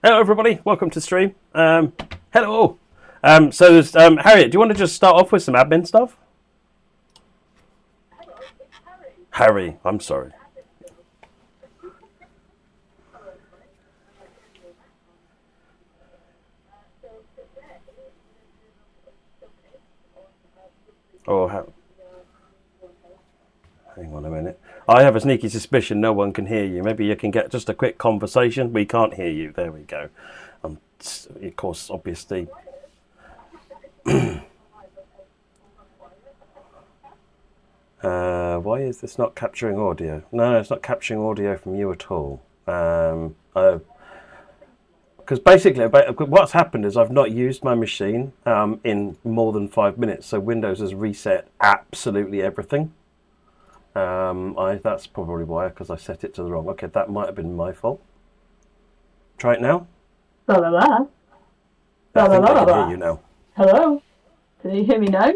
Hello everybody, welcome to stream. Hello. Harriet, do you want to just start off with some admin stuff? Hello, it's Harry. Harry, I'm sorry. Oh, hang on a minute. I have a sneaky suspicion no one can hear you. Maybe you can get just a quick conversation. We can't hear you. There we go. Of course, obviously. Why is this not capturing audio? No, it's not capturing audio from you at all. Because basically, what's happened is I've not used my machine in more than 5 minutes. So Windows has reset absolutely everything. That's probably why, because I set it to the wrong. Okay, that might have been my fault. Try it now. La la la. I think I can hear you now. Hello. Can you hear me now?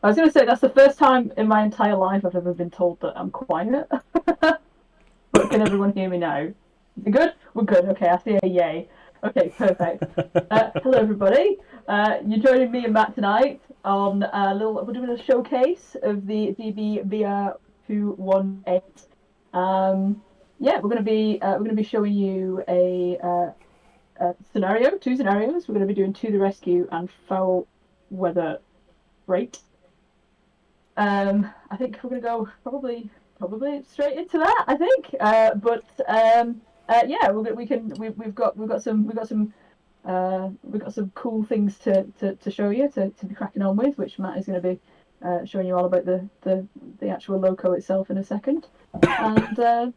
I was going to say that's the first time in my entire life I've ever been told that I'm quiet. But can everyone hear me now? Is it good? We're good. Okay, I see a yay. Okay, perfect. Hello everybody. You're joining me and Matt tonight on we're doing a showcase of the DB VR 218. We're going to be showing you a scenario, 2 scenarios. We're going to be doing To the Rescue and Foul Weather Freight. I think we're going to go probably straight into that. I think, we've got some cool things to show you to be cracking on with, which Matt is going to be showing you all about the actual Loco itself in a second. And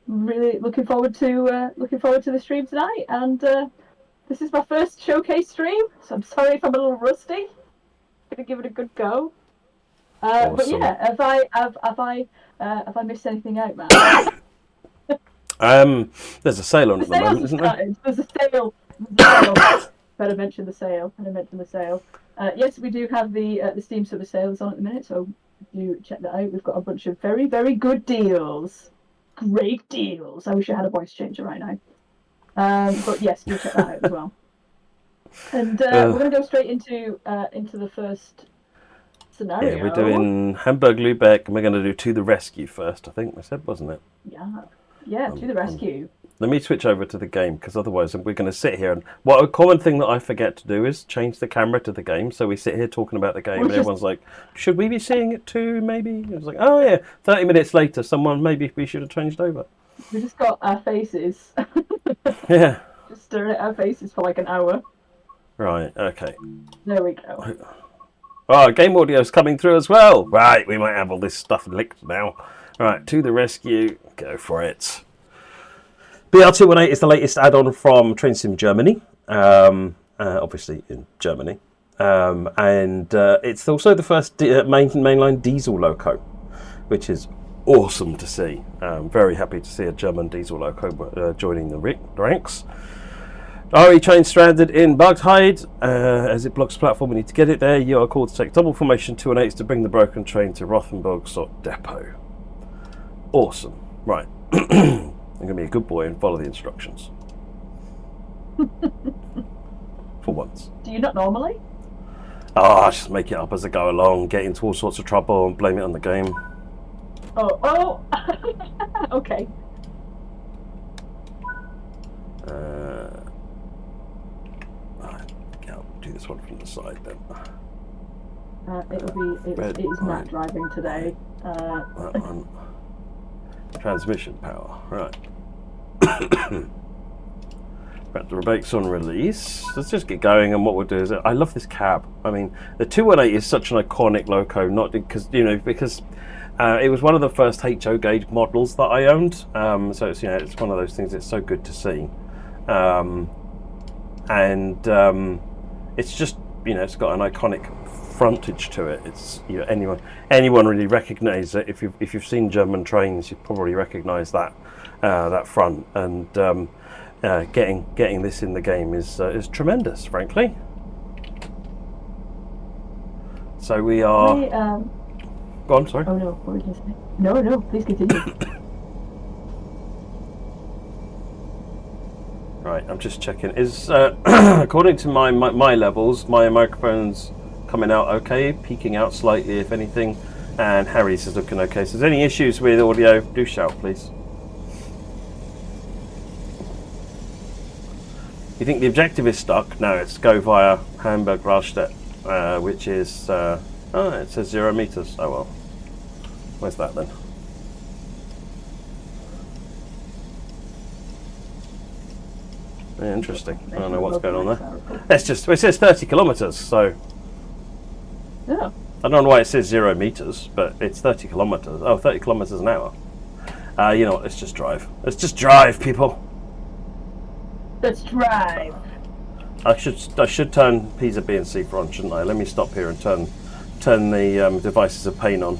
really looking forward to the stream tonight. And this is my first showcase stream, so I'm sorry if I'm a little rusty. Gonna give it a good go. Awesome. But yeah, have I missed anything out, Matt? There's a sale on at the moment, isn't there? There's a sale. Better mention the sale. Yes, we do have the Steam Summer sales on at the minute, so do check that out. We've got a bunch of very, very good deals. Great deals. I wish I had a voice changer right now. But yes, do check that out as well. And we're going to go straight into the first scenario. Yeah, we're doing Hamburg Lübeck, and we're going to do To the Rescue first, I think we said, wasn't it? Yeah, To the Rescue. Let me switch over to the game, because otherwise we're going to sit here. And a common thing that I forget to do is change the camera to the game. So we sit here talking about the game, and everyone's like, should we be seeing it too, maybe? I was like, oh yeah, 30 minutes later, maybe we should have changed over. We just got our faces. Yeah. Just staring at our faces for like an hour. Right, okay. There we go. Oh, game audio's coming through as well. Right, we might have all this stuff licked now. Right, To the Rescue, go for it. BR218 is the latest add-on from Train Sim Germany, obviously in Germany. And it's also the first mainline diesel loco, which is awesome to see. Very happy to see a German diesel loco joining the ranks. RE train stranded in Bugtide. As it blocks the platform, we need to get it there. You are called to take double formation 218 to bring the broken train to Rothenburg depot. Awesome. Right. I'm going to be a good boy and follow the instructions. For once. Do you not normally? I just make it up as I go along, get into all sorts of trouble and blame it on the game. Oh. Okay. I'll do this one from the side then. It is Matt driving today. That one. Transmission power, right. Right, the brakes on release. Let's just get going, and what we'll do is, I love this cab. I mean, the 218 is such an iconic Loco, not because, you know, because it was one of the first HO gauge models that I owned. So it's, you know, it's one of those things that's so good to see. It's just, you know, it's got an iconic frontage to it. It's, you know, anyone really recognise it. If you've seen German trains, you probably recognise that that front. And getting this in the game is tremendous, frankly. So we are. Go on, sorry. Oh no, what were you saying? No, please continue. Right, I'm just checking. Is according to my levels, my microphone's coming out okay, peaking out slightly if anything, and Harry's is looking okay. So if there's any issues with audio, do shout, please. You think the objective is stuck? No, it's go via Hamburg-Rastatt, which is, oh, it says 0 meters. Oh well. Where's that then? Yeah, interesting. I don't know what's going on there. It's just, it says 30 kilometers, so. Yeah. I don't know why it says 0 meters, but it's 30 kilometers. Oh, 30 kilometers an hour. You know what, let's just drive. Let's just drive, people. Let's drive. I should turn Pisa B and C on, shouldn't I? Let me stop here and turn the devices of pain on.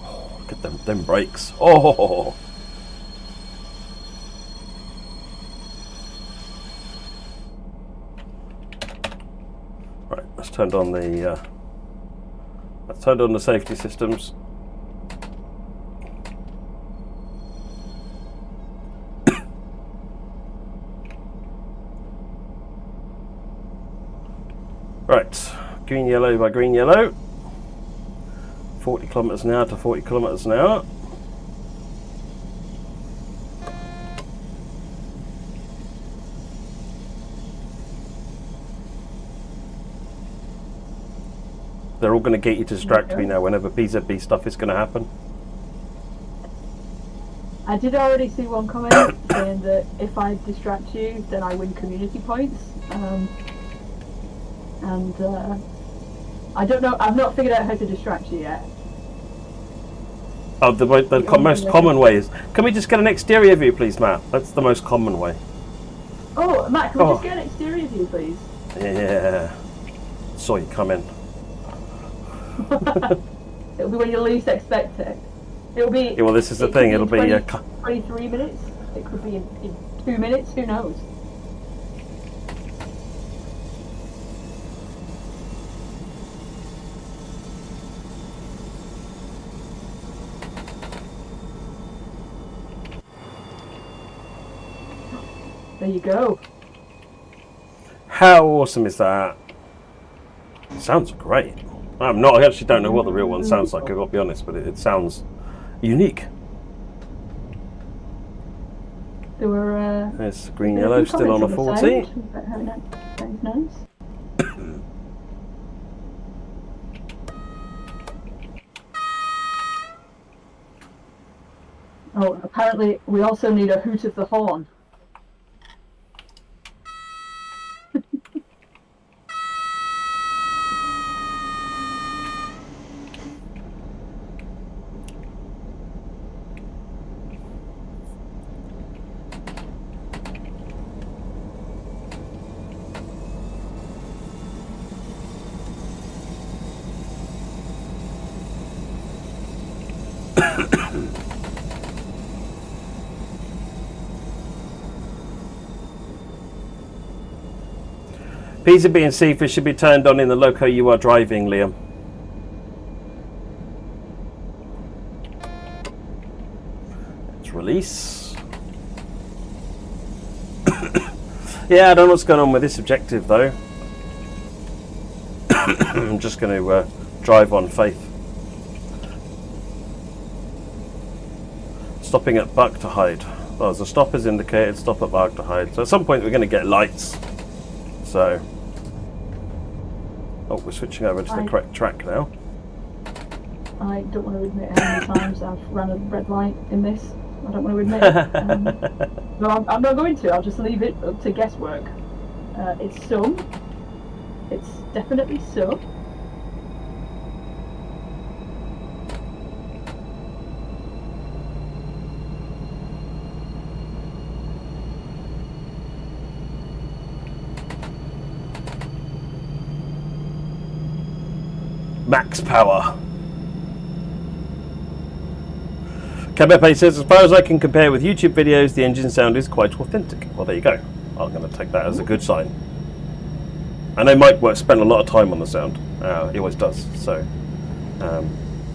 Oh, look at them brakes. Oh. Right, let's turn on the safety systems. Right, green yellow by green yellow. 40 kilometers an hour to 40 kilometers an hour. They're all going to get you to distract me now whenever PZB stuff is going to happen. I did already see one comment saying that if I distract you, then I win community points. I don't know. I've not figured out how to distract you yet. Oh, the most common way is. Can we just get an exterior view, please, Matt? That's the most common way. Oh, Matt, can we just get an exterior view, please? Yeah. Saw you come in. It'll be when you least expect it. It'll be. Yeah, well, this is the thing. It'll 20, be 23 minutes. It could be in 2 minutes. Who knows? There you go. How awesome is that? Sounds great. I actually don't know what the real one sounds like, I've got to be honest, but it sounds unique. There were. There's green yellow still on a 40. That's nice. Oh, apparently we also need a hoot of the horn. Pisa B and C should be turned on in the Loco you are driving, Liam. Let's release. Yeah, I don't know what's going on with this objective though. I'm just going to drive on faith. Stopping at Buck to hide. Well, the stop is indicated, stop at Buck to hide. So at some point we're going to get lights. So, oh, we're switching over to the correct track now. I don't want to admit how many times I've ran a red light in this. I don't want to admit it. No, I'm not going to. I'll just leave it up to guesswork. It's some. It's definitely some. Max power. Kabepe says, as far as I can compare with YouTube videos, the engine sound is quite authentic. Well, there you go. I'm going to take that as a good sign. I know Mike spent a lot of time on the sound. He always does. So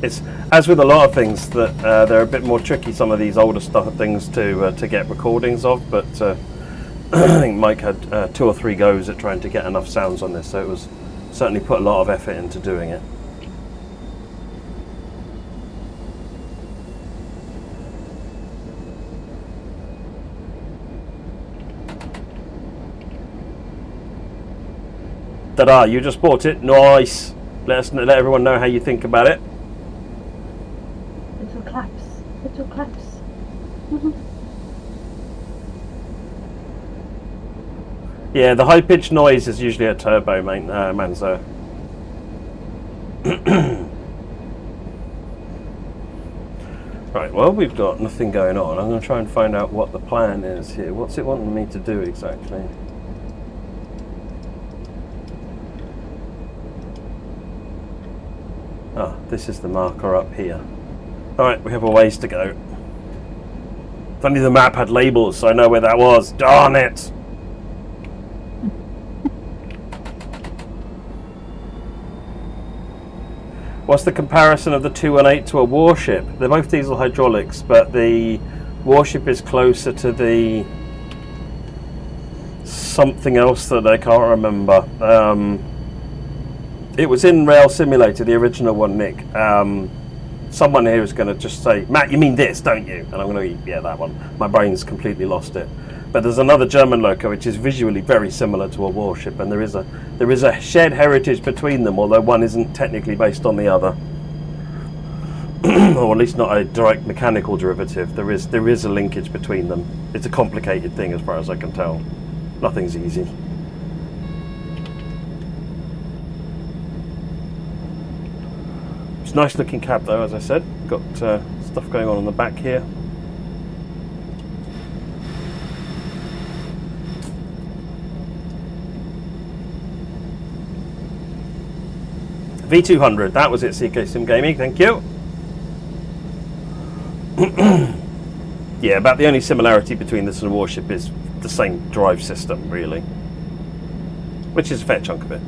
it's as with a lot of things that they're a bit more tricky. Some of these older things to get recordings of, but I think Mike had 2 or 3 goes at trying to get enough sounds on this. So it was certainly put a lot of effort into doing it. Ta-da, you just bought it. Nice. Let everyone know how you think about it. Little claps. Little claps. Yeah, the high-pitched noise is usually a turbo, Manzo. Right, well, we've got nothing going on. I'm going to try and find out what the plan is here. What's it wanting me to do exactly? Ah, this is the marker up here. Alright, we have a ways to go. If only the map had labels so I know where that was. Darn it! What's the comparison of the 218 to a warship? They're both diesel hydraulics, but the warship is closer to the something else that I can't remember. It was in Rail Simulator, the original one, Nick. Someone here is going to just say, Matt, you mean this, don't you? And I'm going to, yeah, that one. My brain's completely lost it. But there's another German Loco which is visually very similar to a warship, and there is a shared heritage between them, although one isn't technically based on the other. Or at least not a direct mechanical derivative. There is a linkage between them. It's a complicated thing as far as I can tell. Nothing's easy. It's a nice looking cab though, as I said. Got stuff going on the back here. V200, that was it, CK Sim Gaming, thank you. Yeah, about the only similarity between this and a warship is the same drive system, really. Which is a fair chunk of it.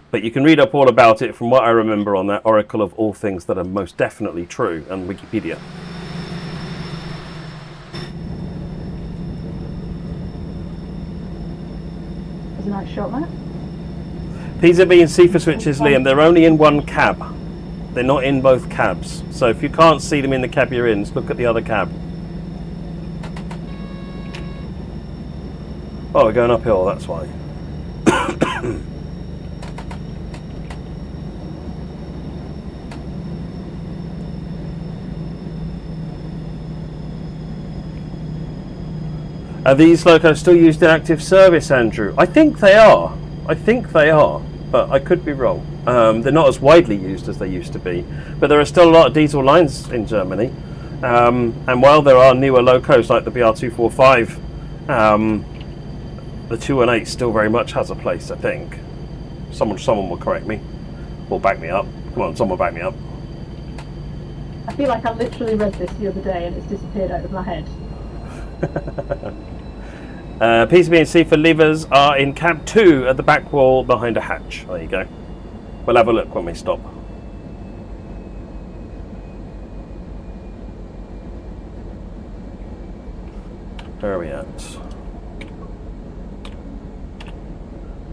But you can read up all about it from what I remember on that Oracle of all things that are most definitely true and Wikipedia. A nice shot, Matt. PZB and CIFA switches, Liam, they're only in one cab. They're not in both cabs. So if you can't see them in the cab you're in, just look at the other cab. Oh, we're going uphill, that's why. Are these locos still used in active service, Andrew? I think they are. But I could be wrong. They're not as widely used as they used to be, but there are still a lot of diesel lines in Germany. And while there are newer locos like the BR245, the 218 still very much has a place, I think. Someone will correct me, or back me up. Come on, someone back me up. I feel like I literally read this the other day and it's disappeared out of my head. PCB and CIFA levers are in cab 2 at the back wall behind a hatch. There you go. We'll have a look when we stop. Where are we at?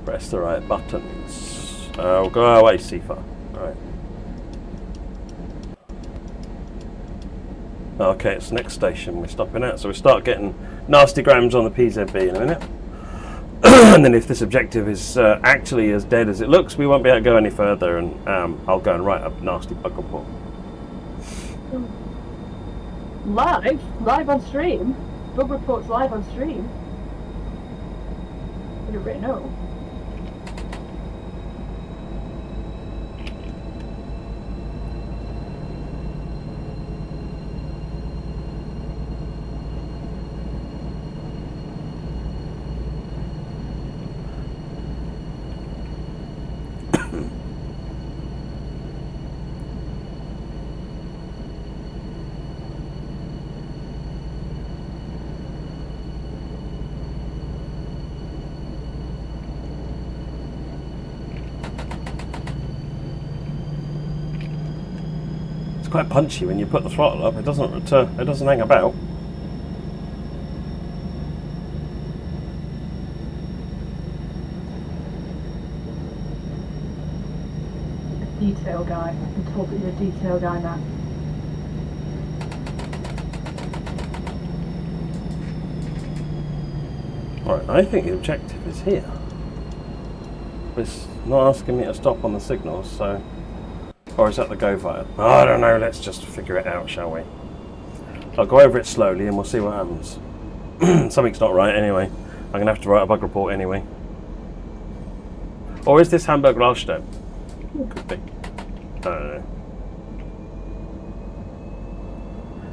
Press the right buttons. Oh, go away, CIFA. Right. Okay, it's next station we're stopping at, so we start getting nasty grams on the PZB in a minute. And then if this objective is actually as dead as it looks, we won't be able to go any further, and I'll go and write a nasty bug report. Live on stream? Bug reports live on stream? Would have written up. Quite punchy when you put the throttle up. It doesn't return. It doesn't hang about. A detail guy. I've been told that you're a detail guy, Matt. Right, I think the objective is here. It's not asking me to stop on the signals, so. Or is that the go via? Oh, I don't know, let's just figure it out, shall we? I'll go over it slowly and we'll see what happens. Something's not right anyway. I'm going to have to write a bug report anyway. Or is this Hamburg Rahlstedt? Could be. I don't know.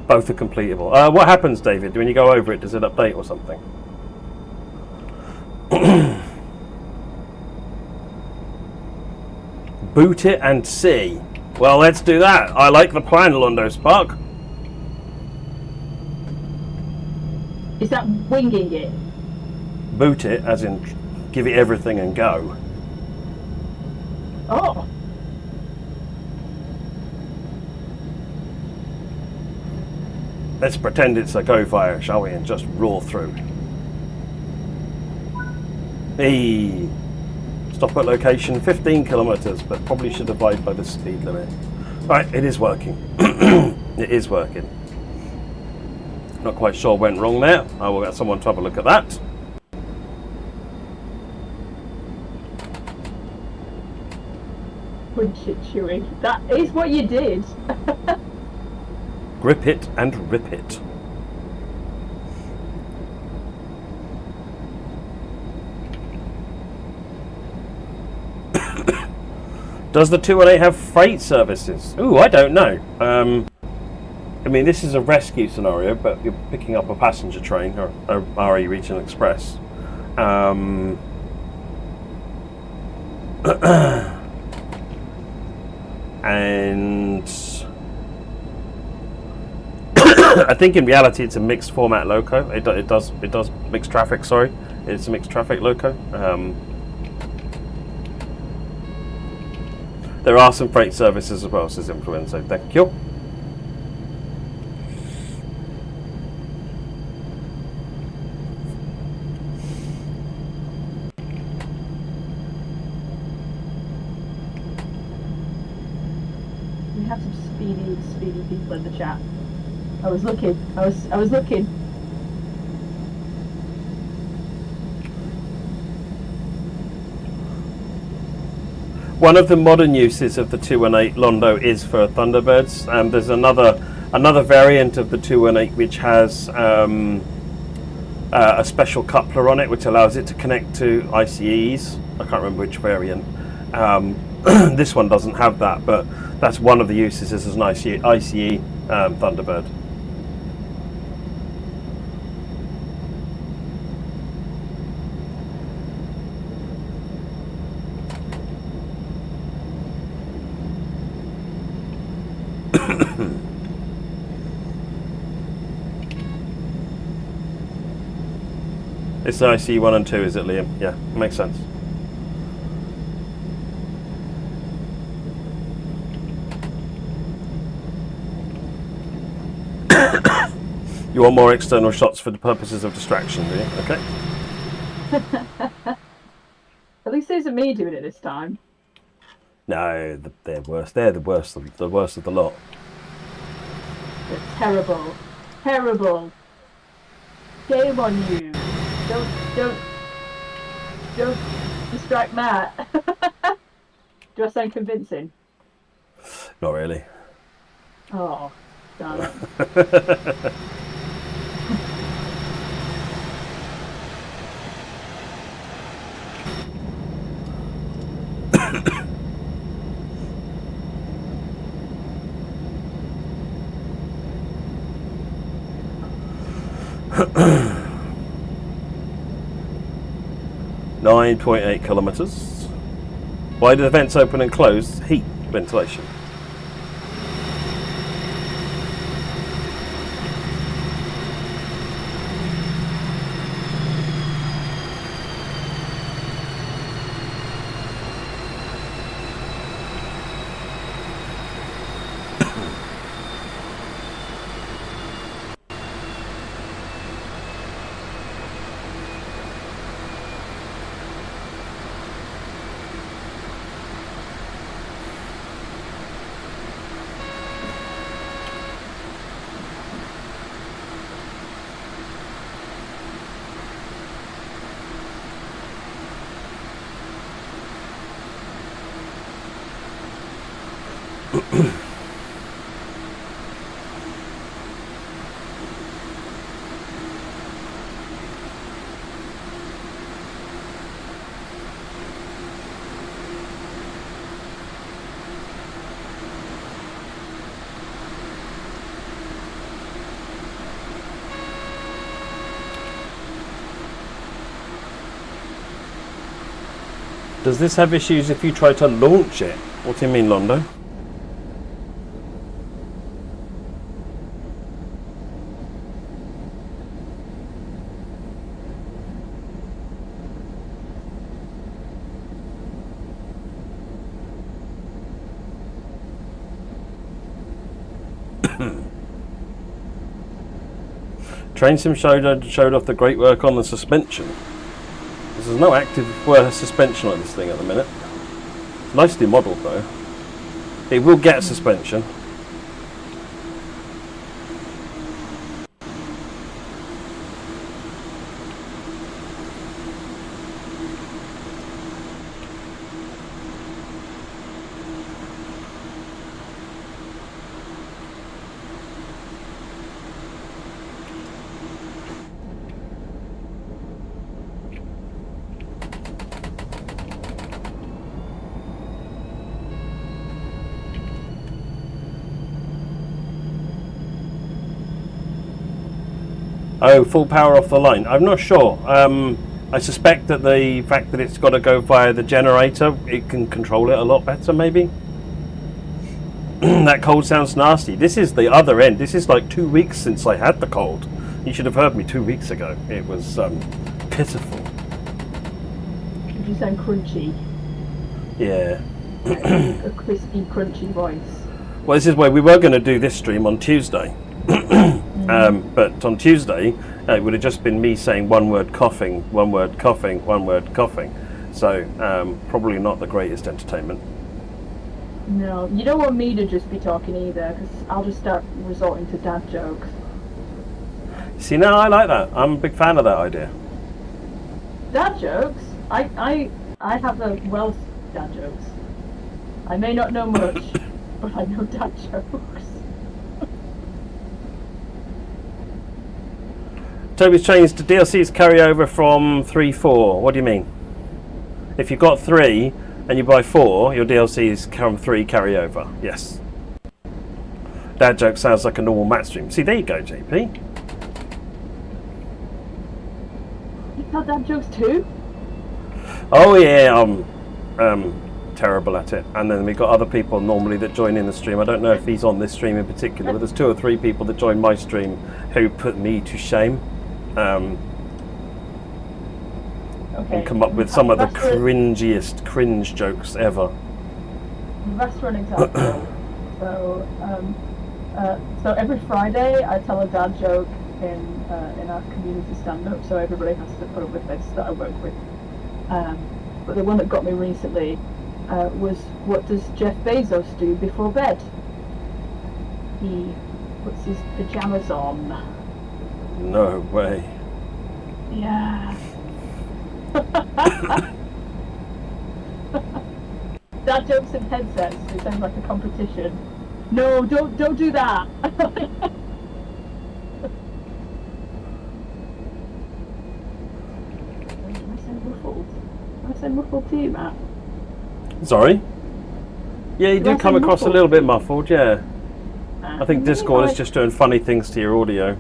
Both are completable. What happens, David, when you go over it? Does it update or something? Boot it and see. Well, let's do that. I like the plan, Londo Spark. Is that winging it? Boot it, as in give it everything and go. Oh. Let's pretend it's a go fire, shall we, and just roar through. Hey. Stop at location 15 kilometers, but probably should abide by the speed limit. Right, it is working. It is working. Not quite sure what went wrong there. I will get someone to have a look at that. Punch it, Chewie. That is what you did. Grip it and rip it. Does the 218 have freight services? Ooh, I don't know. I mean, this is a rescue scenario, but you're picking up a passenger train or a RE Regional Express. And I think in reality it's a mixed format loco. It does mixed traffic. Sorry, it's a mixed traffic loco. There are some freight services as well, says Influenza. Thank you. We have some speedy people in the chat. I was looking. I was looking. One of the modern uses of the 218 Londo is for Thunderbirds. There's another variant of the 218 which has a special coupler on it which allows it to connect to ICEs. I can't remember which variant. This one doesn't have that, but that's one of the uses as an ICE Thunderbird. It's the IC 1 and 2, is it, Liam? Yeah, makes sense. You want more external shots for the purposes of distraction, do you? Okay. At least it isn't me doing it this time. No, they're worse. They're the worst of the lot. They're terrible. Terrible. Shame on you. Don't distract Matt. Do I sound convincing? Not really. Oh, darn it. 9.8 kilometers. Why do the vents open and close? Heat, ventilation. Does this have issues if you try to launch it? What do you mean, Londo? Train Sim showed off the great work on the suspension. There's no active suspension on this thing at the minute. Nicely modelled though. It will get suspension. Oh, full power off the line. I'm not sure. I suspect that the fact that it's got to go via the generator, it can control it a lot better, maybe. That cold sounds nasty. This is the other end. This is like 2 weeks since I had the cold. You should have heard me 2 weeks ago. It was pitiful. Did you sound crunchy? Yeah. Like a crispy, crunchy voice. Well, this is why we were going to do this stream on Tuesday. But on Tuesday, it would have just been me saying one word coughing, one word coughing, one word coughing. So probably not the greatest entertainment. No, you don't want me to just be talking either, because I'll just start resorting to dad jokes. See, now I like that. I'm a big fan of that idea. Dad jokes? I have a wealth of dad jokes. I may not know much, but I know dad jokes. Toby's changed to DLCs carry over from 3-4. What do you mean? If you've got 3 and you buy 4, your DLCs from 3 carry over. Yes. Dad joke sounds like a normal Matt stream. See, there you go, JP. You tell dad jokes too? Oh yeah, I'm terrible at it. And then we've got other people normally that join in the stream. I don't know if he's on this stream in particular, but there's 2 or 3 people that join my stream who put me to shame. Okay. And come up with some of the cringiest cringe jokes ever. That's for an example. So every Friday I tell a dad joke in our community stand-up, so everybody has to put up with this that I work with. But the one that got me recently was, what does Jeff Bezos do before bed? He puts his pajamas on. No way. Yeah. Dad jokes and headsets. It sounds like a competition. No, don't do that. Am I saying muffled? Am I saying muffled to you, Matt? Sorry? Yeah, you Did do I come say across a muffled? little bit muffled, yeah. I think Maybe Discord is I- just doing funny things to your audio.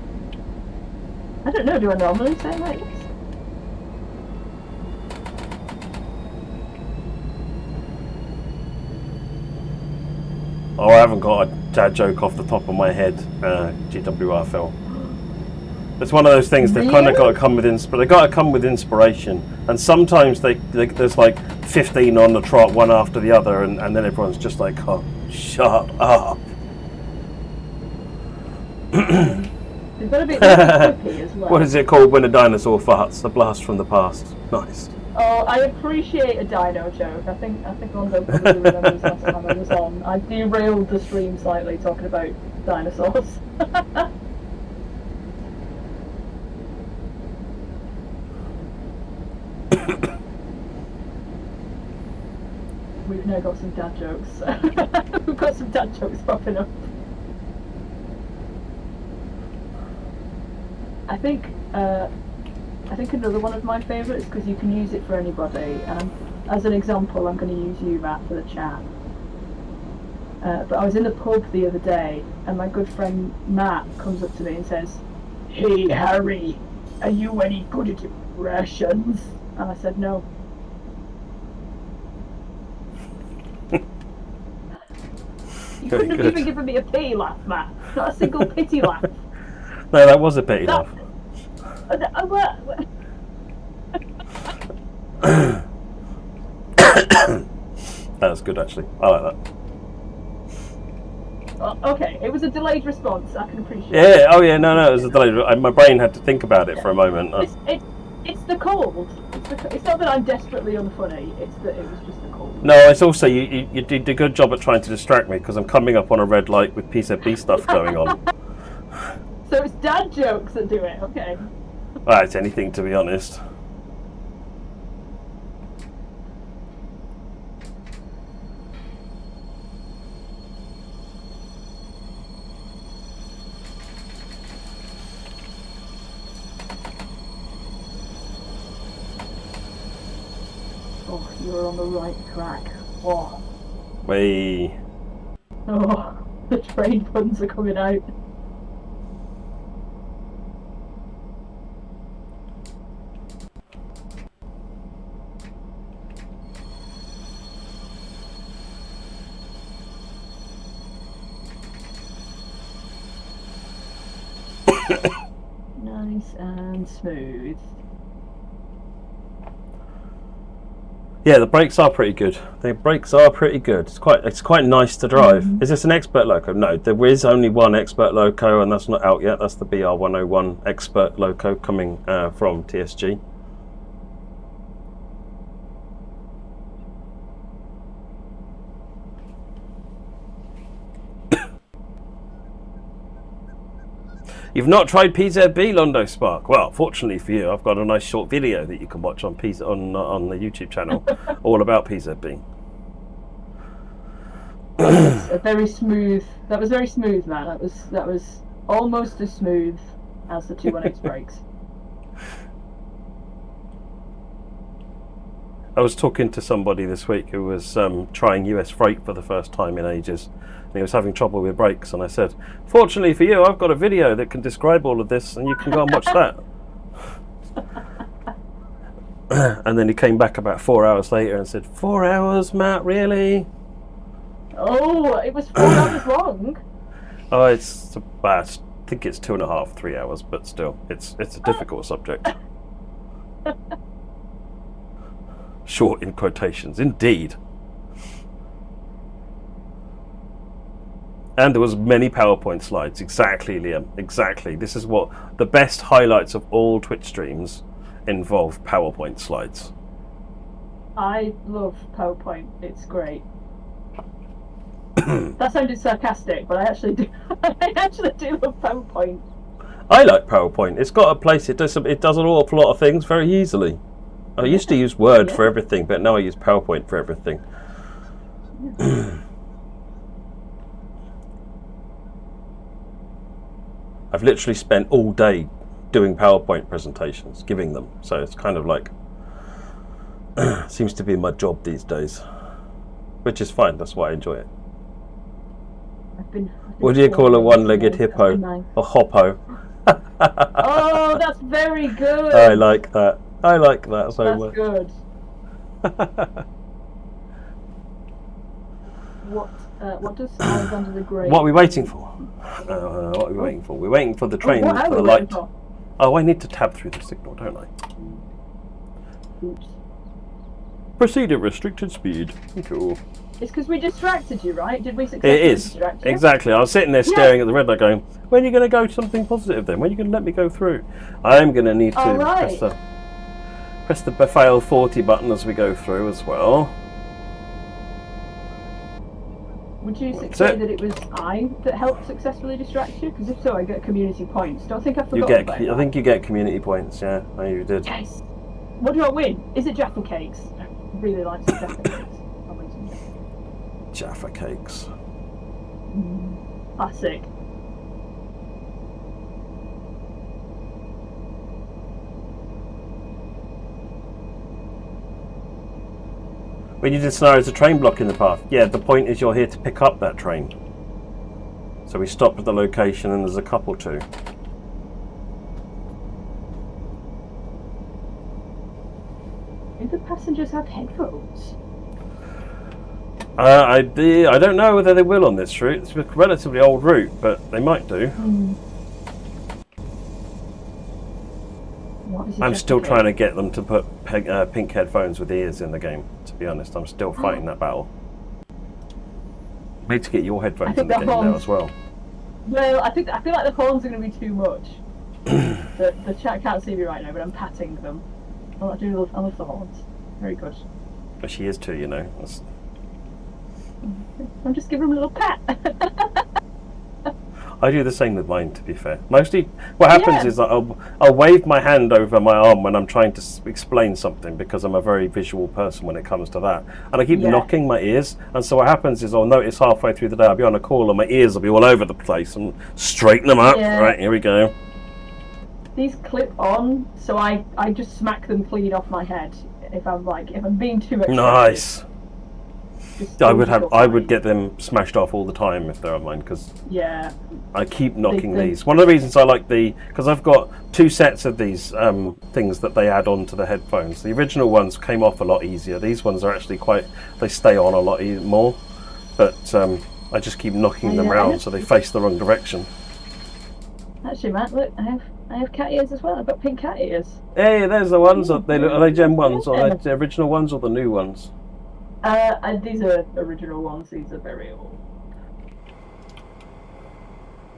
I don't know, do I normally say like this? Oh, I haven't got a dad joke off the top of my head, GWRFL. It's one of those things they've kind of got to come with they got to come with inspiration, and sometimes there's like 15 on the trot, one after the other, and then everyone's just like, oh, shut up. There's got to be quippy as well. What is it called when a dinosaur farts? A blast from the past. Nice. Oh, I appreciate a dino joke. I think Rondo probably remembers last time I was on. I derailed the stream slightly talking about dinosaurs. We've now got some dad jokes. We've got some dad jokes popping up. I think another one of my favourites, because you can use it for anybody, and as an example I'm going to use you, Matt, for the chat. But I was in the pub the other day, and my good friend Matt comes up to me and says, "Hey Harry, are you any good at impressions?" And I said, "No." You couldn't have even given me a pity laugh, Matt. Not a single pity laugh. No, that was a pity laugh. That was good, actually. I like that. Well, okay, it was a delayed response. I can appreciate. Yeah. Oh, yeah. No. It was a delay. My brain had to think about it for a moment. It's the cold. It's not that I'm desperately unfunny. It's that it was just the cold. No, it's also you did a good job at trying to distract me, because I'm coming up on a red light with PZB stuff going on. So it's dad jokes that do it. Okay. Well, it's anything, to be honest. Oh, you were on the right track. Oh. Oh, the train puns are coming out. Nice and smooth. Yeah, the brakes are pretty good. The brakes are pretty good. It's quite nice to drive. Is this an expert loco? No, there is only one expert loco, and that's not out yet. That's the BR101 expert loco coming from TSG. You've not tried PZB, Londo Spark? Well, fortunately for you, I've got a nice short video that you can watch on on the YouTube channel, all about PZB. Very smooth. That was very smooth, man. That was almost as smooth as the 218 brakes. I was talking to somebody this week who was trying US freight for the first time in ages. And he was having trouble with brakes, and I said, fortunately for you, I've got a video that can describe all of this, and you can go and watch that. And then he came back about 4 hours later and said, 4 hours, Matt, really? Oh, it was 4 hours long. Oh, it's about, I think it's 2.5, 3 hours, but still, it's a difficult subject. Short in quotations, indeed. And there was many PowerPoint slides. Exactly, Liam. Exactly. This is what the best highlights of all Twitch streams involve: PowerPoint slides. I love PowerPoint. It's great. That sounded sarcastic, but I actually do. I actually do love PowerPoint. I like PowerPoint. It's got a place. It does an awful lot of things very easily. I used to use Word for everything, but now I use PowerPoint for everything. I've literally spent all day doing PowerPoint presentations, giving them. So it's kind of like seems to be my job these days, which is fine. That's why I enjoy it. What do you call a one-legged hippo? A hoppo. Oh, that's very good. I like that. I like that so much. That's good. What does Alexander the Great? What are we waiting for? What are we waiting for? We're waiting for the train for the light. Oh, I need to tab through the signal, don't I? Oops. Proceed at restricted speed. Cool. It's because we distracted you, right? Did we successfully distract you? Exactly. I was sitting there staring at the red light going, when are you going to go to something positive then? When are you going to let me go through? I'm going to need to press the fail 40 button as we go through as well. Would you say that it was I that helped successfully distract you? Because if so, I get community points. Don't think I forgot about that. I think you get community points, yeah. I know you did. Yes. What do I win? Is it Jaffa Cakes? I really like some Jaffa Cakes. I'll win some Jaffa Cakes. Classic. When you did scenarios of train blocking the path, yeah, the point is you're here to pick up that train. So we stop at the location and there's a couple too. Do the passengers have headphones? I don't know whether they will on this route. It's a relatively old route, but they might do. I'm still trying to get them to put pink headphones with ears in the game, to be honest. I'm still fighting that battle. I need to get your headphones in the game now as well. Well, I feel like the horns are going to be too much. the chat can't see me right now, but I'm patting them. I love the horns. Very good. But she is too, you know. I'm just giving them a little pat. I do the same with mine, to be fair. Mostly, what happens is I'll wave my hand over my arm when I'm trying to explain something, because I'm a very visual person when it comes to that. And I keep knocking my ears, and so what happens is I'll notice halfway through the day I'll be on a call and my ears will be all over the place, and straighten them up. Yeah. Right, here we go. These clip on, so I just smack them clean off my head if I'm being too excited. Nice. I would get them smashed off all the time if they're on mine, because I keep knocking these. One of the reasons I like because I've got two sets of these things that they add on to the headphones. The original ones came off a lot easier. These ones are actually they stay on a lot more, but I just keep knocking them around so they face the wrong direction. Actually, Matt, look, I have cat ears as well. I've got pink cat ears. Hey, there's the ones. Are they Gen 1s or are they the original ones or the new ones? These are original ones. These are very old.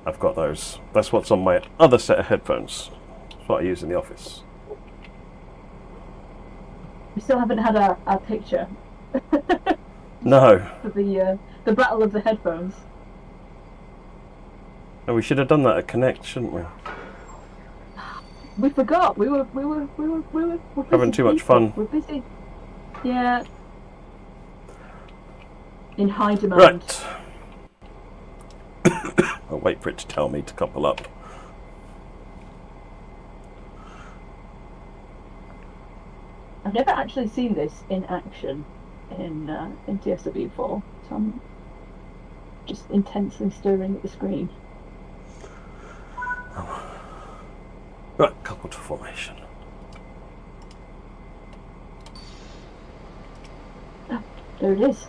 I've got those. That's what's on my other set of headphones. That's what I use in the office. We still haven't had a picture. No. For the battle of the headphones. Oh, we should have done that at Connect, shouldn't we? We forgot. We were having too much fun. We're busy. Yeah. In high demand. Right. I'll wait for it to tell me to couple up. I've never actually seen this in action in ESRB before, so I'm just intensely staring at the screen. Right, couple to formation. Oh, there it is.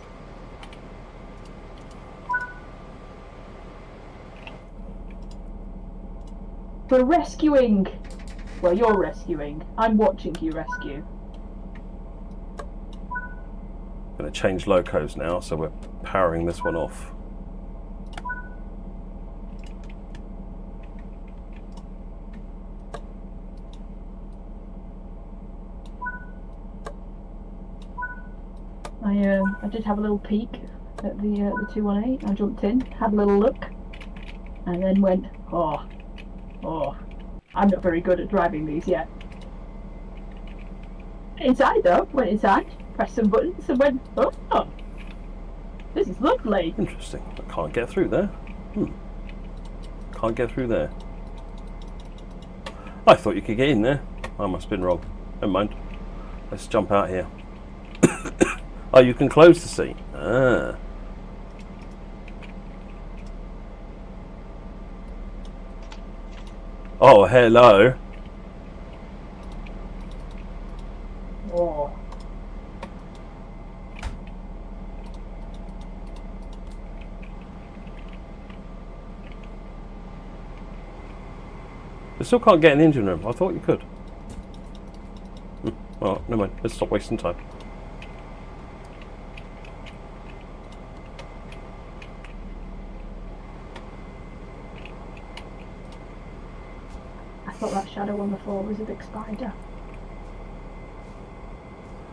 We're rescuing. Well, you're rescuing. I'm watching you rescue. I'm going to change locos now, so we're powering this one off. I did have a little peek at the 218. I jumped in, had a little look, and then went, oh, I'm not very good at driving these yet. Inside though, went inside, pressed some buttons and went, oh, this is lovely. Interesting. I can't get through there. Can't get through there. I thought you could get in there. I must have been wrong. Never mind. Let's jump out here. Oh, you can close the seat. Ah. Oh, hello. Oh. I still can't get in the engine room. I thought you could. Well, never mind. Let's stop wasting time. I thought that shadow on the floor was a big spider.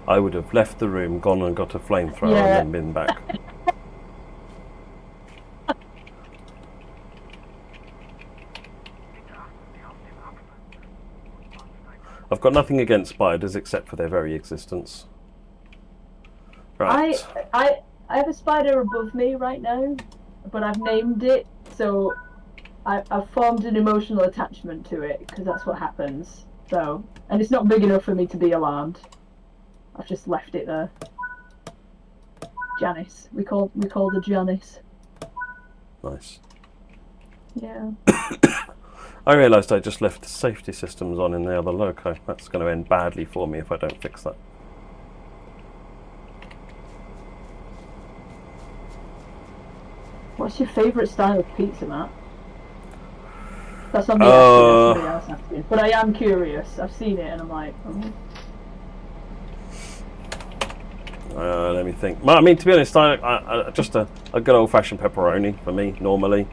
I would have left the room, gone and got a flamethrower Yeah. and then been back. I've got nothing against spiders except for their very existence. Right. I have a spider above me right now, but I've named it, so I've formed an emotional attachment to it because that's what happens. So, and it's not big enough for me to be alarmed. I've just left it there. Janice, we call her Janice. Nice. Yeah. I realised I just left the safety systems on in the other Loco. That's going to end badly for me if I don't fix that. What's your favourite style of pizza, Matt? That's not me asking, that's somebody else asking. But I am curious. I've seen it and I'm like, Let me think. Well, I mean, to be honest, I just a good old-fashioned pepperoni for me, normally.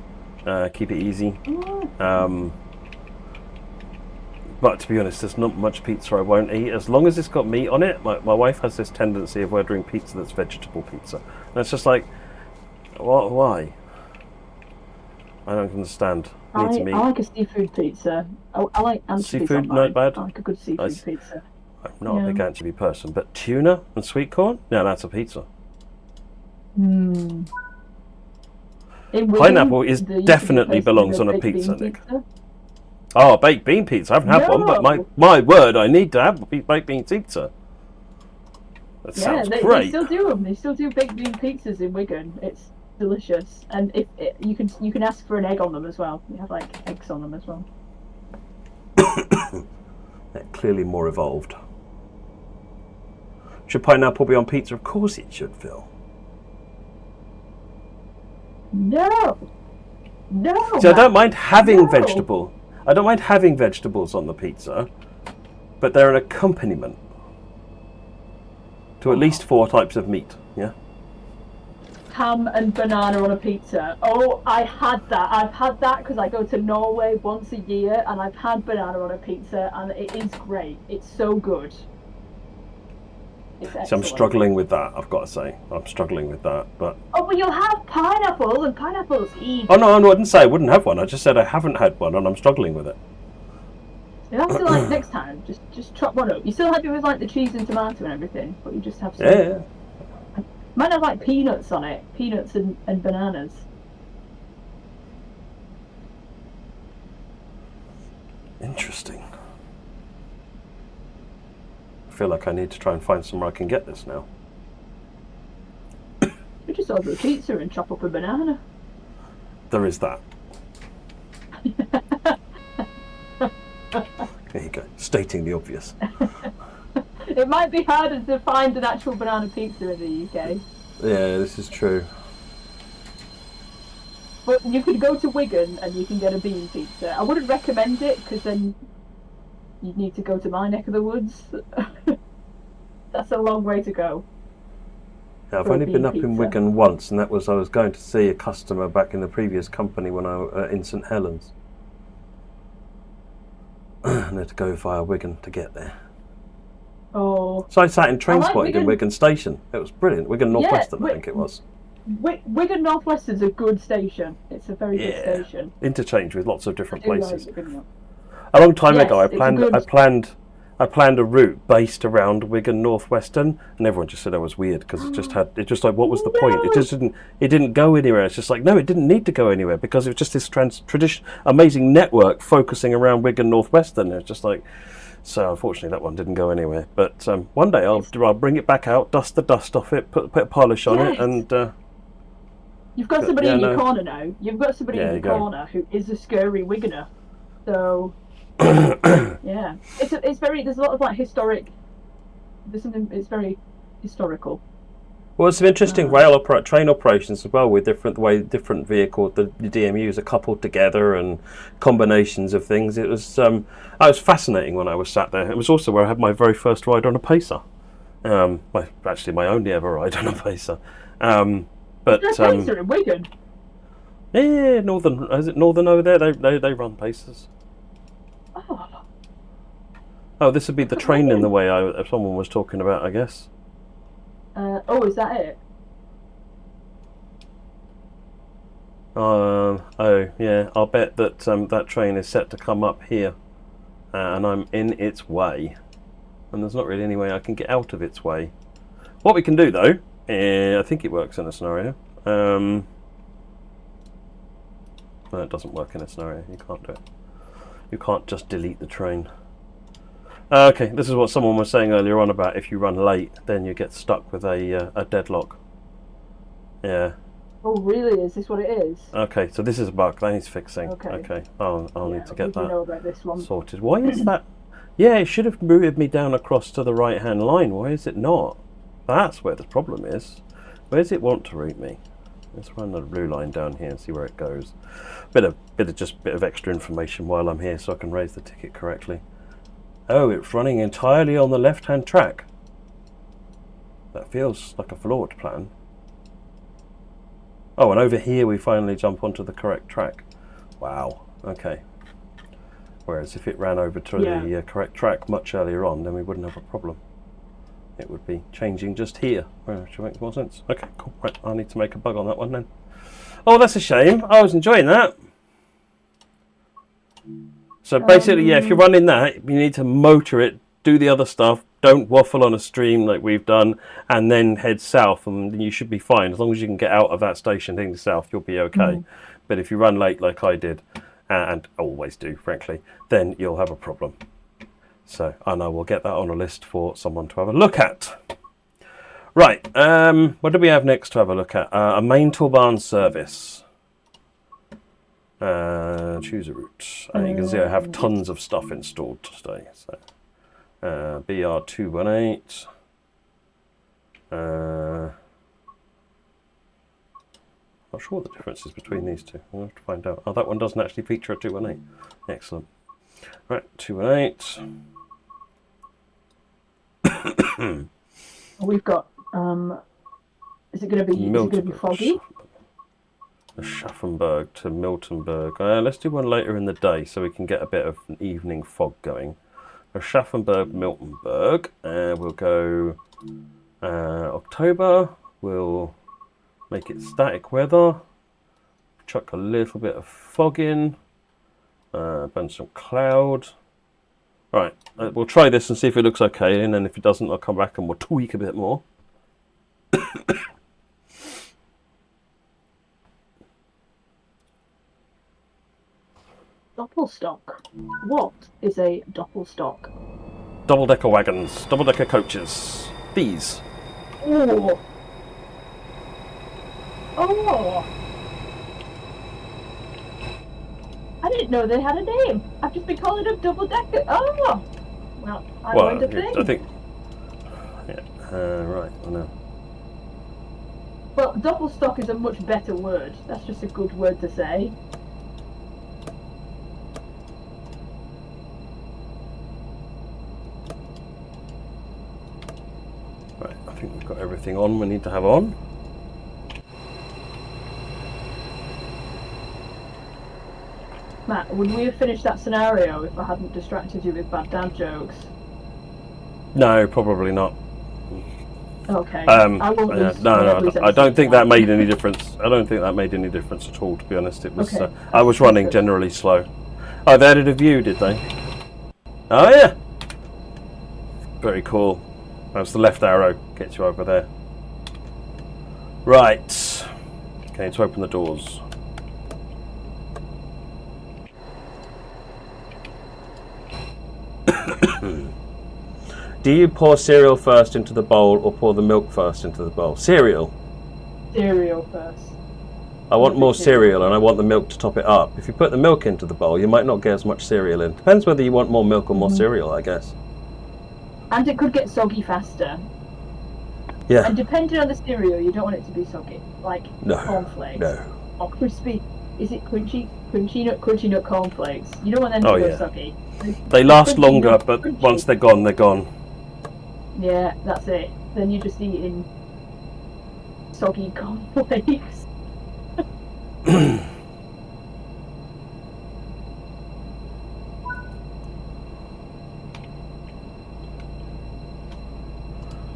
Keep it easy. But to be honest, there's not much pizza I won't eat. As long as it's got meat on it. My wife has this tendency of ordering pizza that's vegetable pizza. And it's just like, why? I don't understand. I like a seafood pizza. I like anchovies. Seafood, not bad. I like a good seafood pizza. I'm not a big anchovy person, but tuna and sweet corn? No, that's a pizza. Pineapple definitely belongs on a pizza, Nick. Oh, baked bean pizza. I haven't had one, but my word, I need to have baked bean pizza. That sounds great. They still do them. They still do baked bean pizzas in Wigan. It's delicious, and you can ask for an egg on them as well. You have like eggs on them as well. They're clearly more evolved. Should pineapple be on pizza? Of course it should, Phil. No. See, I don't mind having vegetable. I don't mind having vegetables on the pizza, but they're an accompaniment to at least 4 types of meat. Yeah. Ham and banana on a pizza. Oh, I had that. I've had that because I go to Norway once a year, and I've had banana on a pizza, and it is great. It's so good. It's excellent. So I'm struggling with that. I've got to say, I'm struggling with that. But but you'll have pineapple, and pineapple's easy. Oh no, I didn't say I wouldn't have one. I just said I haven't had one, and I'm struggling with it. You have to next time. Just chop one up. You still have it with like the cheese and tomato and everything, but you just have some. Yeah. Might have like peanuts on it, peanuts and bananas. Interesting. I feel like I need to try and find somewhere I can get this now. You just order a pizza and chop up a banana. There is that. There you go, stating the obvious. It might be harder to find an actual banana pizza in the UK. Yeah, this is true. But you could go to Wigan and you can get a bean pizza. I wouldn't recommend it because then you'd need to go to my neck of the woods. That's a long way to go. Yeah, I've only been up in Wigan once, and that was I was going to see a customer back in the previous company when I was in St Helens. And I had to go via Wigan to get there. Oh. So I sat in train spotting in Wigan Station. It was brilliant. Wigan North Western, I think it was. Wigan North Western's a good station. It's a very good station. Interchange with lots of different places. A long time Yes, ago, it's good. I planned a route based around Wigan Northwestern, and everyone just said I was weird because it just like, what was the point? It just didn't go anywhere. It's just like, no, it didn't need to go anywhere because it was just this amazing network focusing around Wigan Northwestern. It's just like, so unfortunately that one didn't go anywhere. But one day I'll bring it back out, dust the dust off it, put a polish on it, and. You've got somebody in your corner now. You've got somebody in your corner who is a scurry Wiganer. So, yeah, it's very. There's a lot of like historic. There's something. It's very historical. Well, some interesting train operations as well with different vehicles. The DMUs are coupled together and combinations of things. It was fascinating when I was sat there. It was also where I had my very first ride on a pacer. My only ever ride on a pacer. But pacer in Wigan. Yeah, Northern. Is it Northern over there? They run pacers. Oh, this would be the train in the way someone was talking about, I guess. Is that it? Oh yeah, I'll bet that that train is set to come up here, and I'm in its way, and there's not really any way I can get out of its way. What we can do though, I think it works in a scenario. No, it doesn't work in a scenario. You can't do it. You can't just delete the train. Okay, this is what someone was saying earlier on about if you run late, then you get stuck with a deadlock. Yeah. Oh, really? Is this what it is? Okay, so this is a bug that needs fixing. Okay. I'll need to get that know about this one. sorted. Why is that? Yeah, it should have routed me down across to the right-hand line. Why is it not? That's where the problem is. Where does it want to route me? Let's run the blue line down here and see where it goes. Bit of extra information while I'm here so I can raise the ticket correctly. Oh, it's running entirely on the left-hand track. That feels like a flawed plan. Oh, and over here we finally jump onto the correct track. Wow, okay. Whereas if it ran over to the correct track much earlier on, then we wouldn't have a problem. It would be changing just here, which makes more sense. Okay, cool. Right, I need to make a bug on that one then. Oh, that's a shame. I was enjoying that. So basically, yeah, if you're running that, you need to motor it, do the other stuff, don't waffle on a stream like we've done, and then head south, and you should be fine. As long as you can get out of that station heading south, you'll be okay. But if you run late like I did, and always do, frankly, then you'll have a problem. So I know we'll get that on a list for someone to have a look at. Right, what do we have next to have a look at? A main toolbar service. Choose a route. And you can see I have tons of stuff installed today. So BR218. Not sure what the difference is between these two. We'll have to find out. Oh, that one doesn't actually feature a 218. Excellent. Right, 218. We've got. Is it going to be foggy? Schaffenburg to Miltenberg. Let's do one later in the day so we can get a bit of an evening fog going. Schaffenburg, Miltenberg. We'll go October. We'll make it static weather. Chuck a little bit of fog in. Burn some cloud. Right, we'll try this and see if it looks okay, and then if it doesn't, I'll come back and we'll tweak a bit more. Doppelstock. What is a doppelstock? Double-decker wagons, double-decker coaches. These. Oh. Oh. I didn't know they had a name. I've just been calling them double-decker. Oh. Well, I learned a thing. I think. Yeah. Right. I know. Well, doppelstock is a much better word. That's just a good word to say. Right. I think we've got everything on we need to have on. Matt, would we have finished that scenario if I hadn't distracted you with bad dad jokes? No, probably not. Okay. I don't think that made any difference. I don't think that made any difference at all, to be honest. It was. Okay. I was running generally slow. Oh, they added a view, did they? Oh yeah. Very cool. That's the left arrow. Gets you over there. Right. Okay, to open the doors. Do you pour cereal first into the bowl or pour the milk first into the bowl? Cereal. Cereal first. I want more cereal and I want the milk to top it up. If you put the milk into the bowl, you might not get as much cereal in. Depends whether you want more milk or more cereal, I guess. And it could get soggy faster. Yeah. And depending on the cereal, you don't want it to be soggy. Like cornflakes. No. Or crispy. Is it crunchy nut cornflakes? You don't want them to go soggy. They last longer, but once they're gone, they're gone. Yeah, that's it. Then you're just eating soggy cornflakes.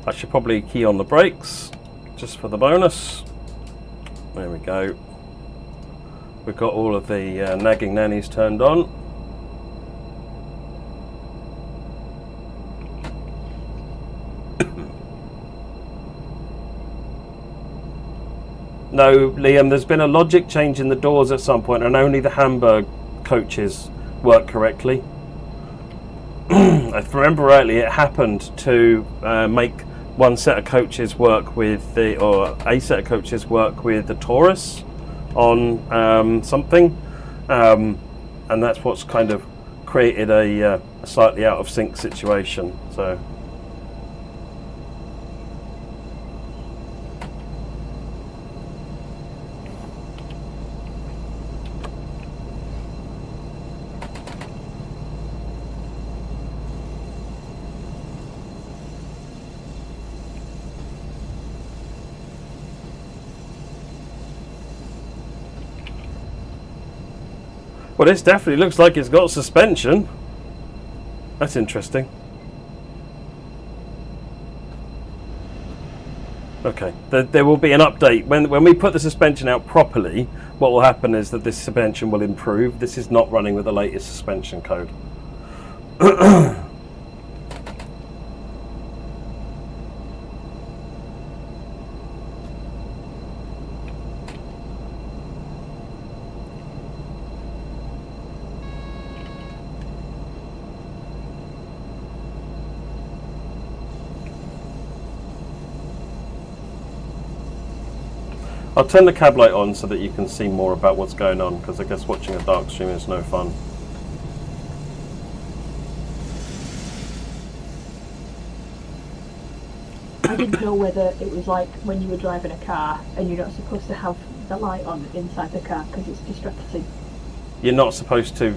I should probably key on the brakes, just for the bonus. There we go. We've got all of the nagging nannies turned on. No, Liam, there's been a logic change in the doors at some point, and only the Hamburg coaches work correctly. If I remember rightly, it happened to make one set of coaches work with a set of coaches work with the Taurus on something, and that's what's kind of created a slightly out of sync situation. So. Well, this definitely looks like it's got suspension. That's interesting. Okay, there will be an update. When we put the suspension out properly, what will happen is that this suspension will improve. This is not running with the latest suspension code. I'll turn the cab light on so that you can see more about what's going on, because I guess watching a dark stream is no fun. I didn't know whether it was like when you were driving a car and you're not supposed to have the light on inside the car because it's distracting. You're not supposed to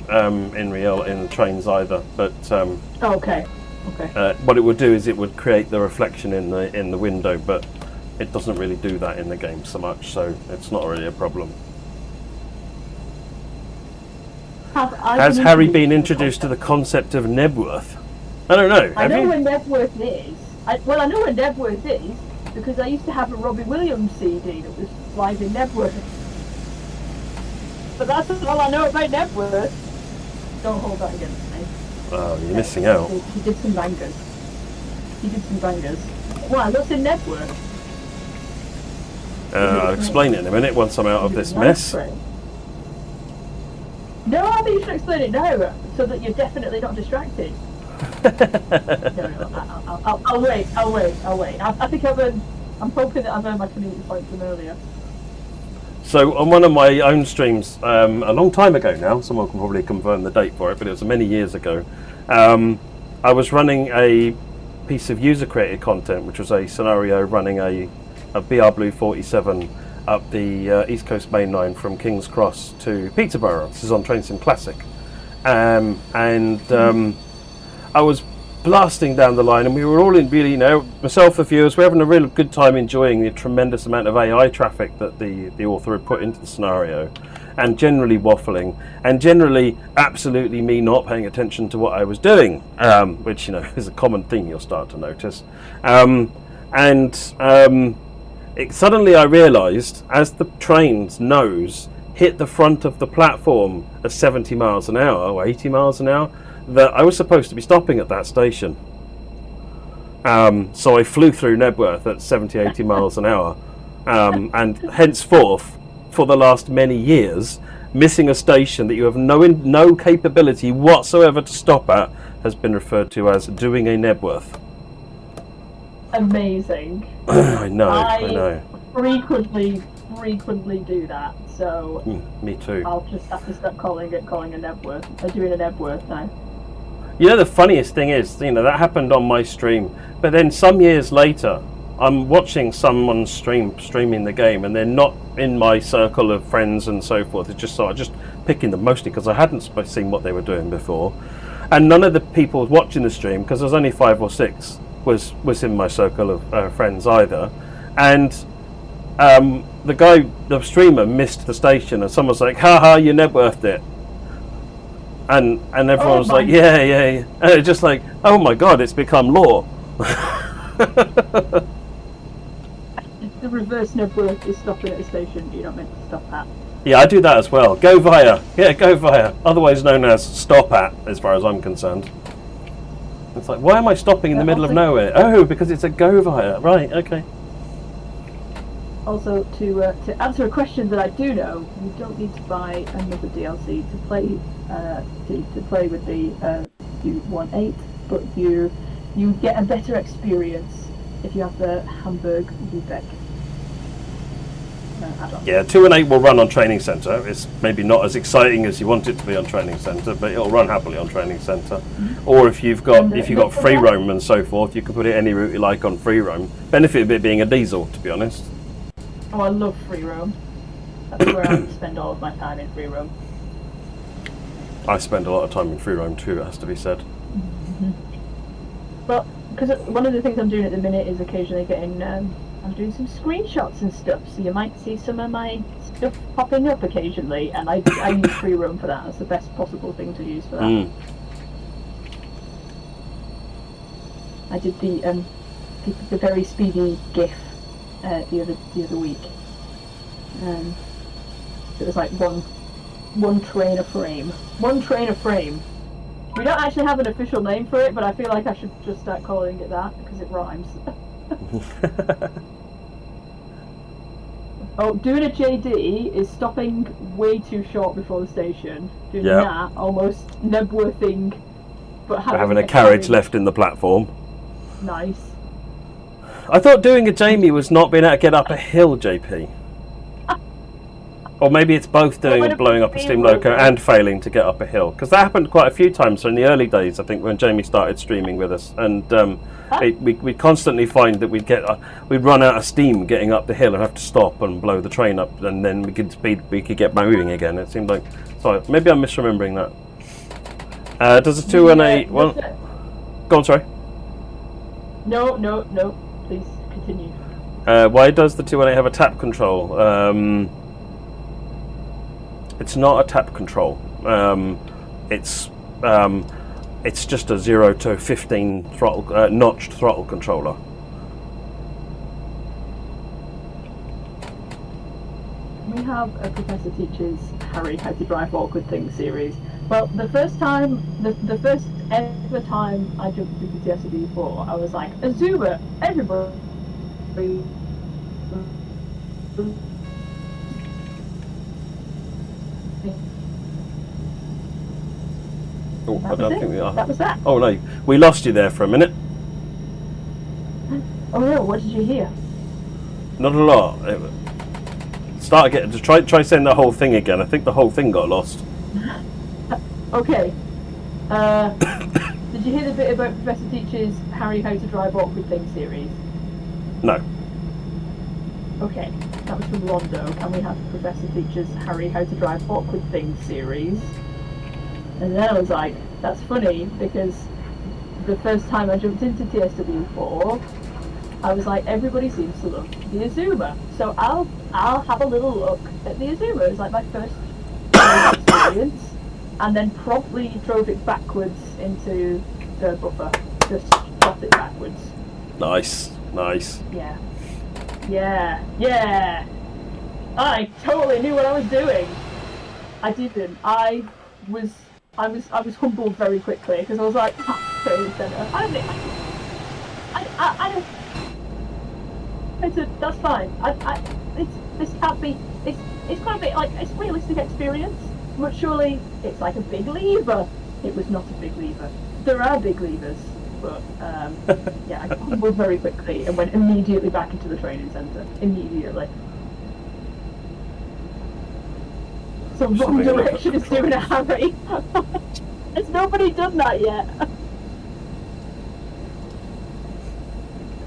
in trains either, but okay. What it would do is it would create the reflection in the window, but it doesn't really do that in the game so much, so it's not really a problem. Has Harry been introduced to the concept of Nebworth? I don't know. I know when Nebworth is. I know when Nebworth is because I used to have a Robbie Williams CD that was live in Nebworth. But that's all I know about Nebworth. Don't hold that against me. Oh, you're missing out. He did some bangers. Why? What's in Nebworth? I'll explain it in a minute once I'm out of this mess. No, I think you should explain it now, so that you're definitely not distracted. No, I'll wait. I think I'm hoping that I've earned my community points from earlier. So on one of my own streams, a long time ago now, someone can probably confirm the date for it, but it was many years ago, I was running a piece of user-created content, which was a scenario running a BR Blue 47 up the East Coast main line from King's Cross to Peterborough. This is on Train Sim Classic. I was blasting down the line, and we were all in really, myself, the viewers, we're having a real good time enjoying the tremendous amount of AI traffic that the author had put into the scenario, and generally waffling, and generally absolutely me not paying attention to what I was doing, which, is a common theme you'll start to notice. Suddenly I realised, as the train's nose hit the front of the platform at 70 miles an hour or 80 miles an hour that I was supposed to be stopping at that station. So I flew through Nebworth at 70, 80 miles an hour, and henceforth, for the last many years, missing a station that you have no capability whatsoever to stop at has been referred to as doing a Nebworth. Amazing. I know. Frequently do that, so me too. I'll just have to start calling a Nebworth. I'm doing a Nebworth now. You know, the funniest thing is, that happened on my stream, but then some years later, I'm watching someone streaming the game, and they're not in my circle of friends and so forth. It's just picking them mostly because I hadn't seen what they were doing before, and none of the people watching the stream, because there's only 5 or 6, was in my circle of friends either, and the streamer missed the station, and someone's like, "Haha, you Nebworthed it." And everyone was like, yeah. And it's just like, oh my god, it's become law. The reverse Nebworth is stopping at a station you're not meant to stop at. Yeah, I do that as well. Go via. Yeah, go via. Otherwise known as stop at, as far as I'm concerned. It's like, why am I stopping in the middle of nowhere? Oh, because it's a go via. Right, okay. Also, to answer a question that I do know, you don't need to buy another DLC to play to play with the 218, but you get a better experience if you have the Hamburg Lübeck add-on. Yeah, 218 will run on Training Centre. It's maybe not as exciting as you want it to be on Training Centre, but it'll run happily on Training Centre. Mm-hmm. Or if you've got free roam and so forth, you can put it any route you like on free roam. Benefit of it being a diesel, to be honest. Oh, I love free roam. That's where I spend all of my time in free roam. I spend a lot of time in free roam too, it has to be said. Mm-hmm. Well, because one of the things I'm doing at the minute is occasionally I'm doing some screenshots and stuff, so you might see some of my stuff popping up occasionally, and I use free roam for that. That's the best possible thing to use for that. Mm. I did the very speedy GIF the other week. It was like one train a frame. One train a frame. We don't actually have an official name for it, but I feel like I should just start calling it that because it rhymes. Oh, doing a JD is stopping way too short before the station. Doing that, almost Nebworthing, but having a carriage left in the platform. Nice. I thought doing a Jamie was not being able to get up a hill, JP. Or maybe it's both blowing up a steam loco and failing to get up a hill. Because that happened quite a few times. So in the early days, I think, when Jamie started streaming with us, and we constantly find that we'd run out of steam getting up the hill and have to stop and blow the train up, and then we could get moving again. It seemed like, sorry, maybe I'm misremembering that. Does a 218? Well, go on, sorry. No. Please continue. Why does the 218 have a tap control? It's not a tap control. It's just a 0 to 15 throttle notched throttle controller. We have a Professor Teaches Harry How to Drive Awkward Things series. Well, the first ever time I jumped into TSD 4, I was like, Azuma, everybody. Oh, I don't think we are. That was that. Oh no, we lost you there for a minute. Oh no, what did you hear? Not a lot. Start again. Just try saying the whole thing again. I think the whole thing got lost. Okay. Did you hear the bit about Professor Teacher's Harry How to Drive Awkward Things series? No. Okay, that was from Rondo. Can we have Professor Teacher's Harry How to Drive Awkward Things series? And then I was like, that's funny, because the first time I jumped into TSW4, I was like, everybody seems to love the Azuma, so I'll have a little look at the Azuma. It was like my first experience, and then promptly drove it backwards into the buffer, just shot it backwards. Nice. Yeah. I totally knew what I was doing. I didn't. I was humbled very quickly because I was like, oh, training centre. I said, that's fine. This can't be. It's got to be like it's realistic experience. But surely it's like a big lever. It was not a big lever. There are big levers, but yeah, I got humbled very quickly and went immediately back into the training centre. Immediately. So wrong direction is doing a Harry. Has nobody done that yet?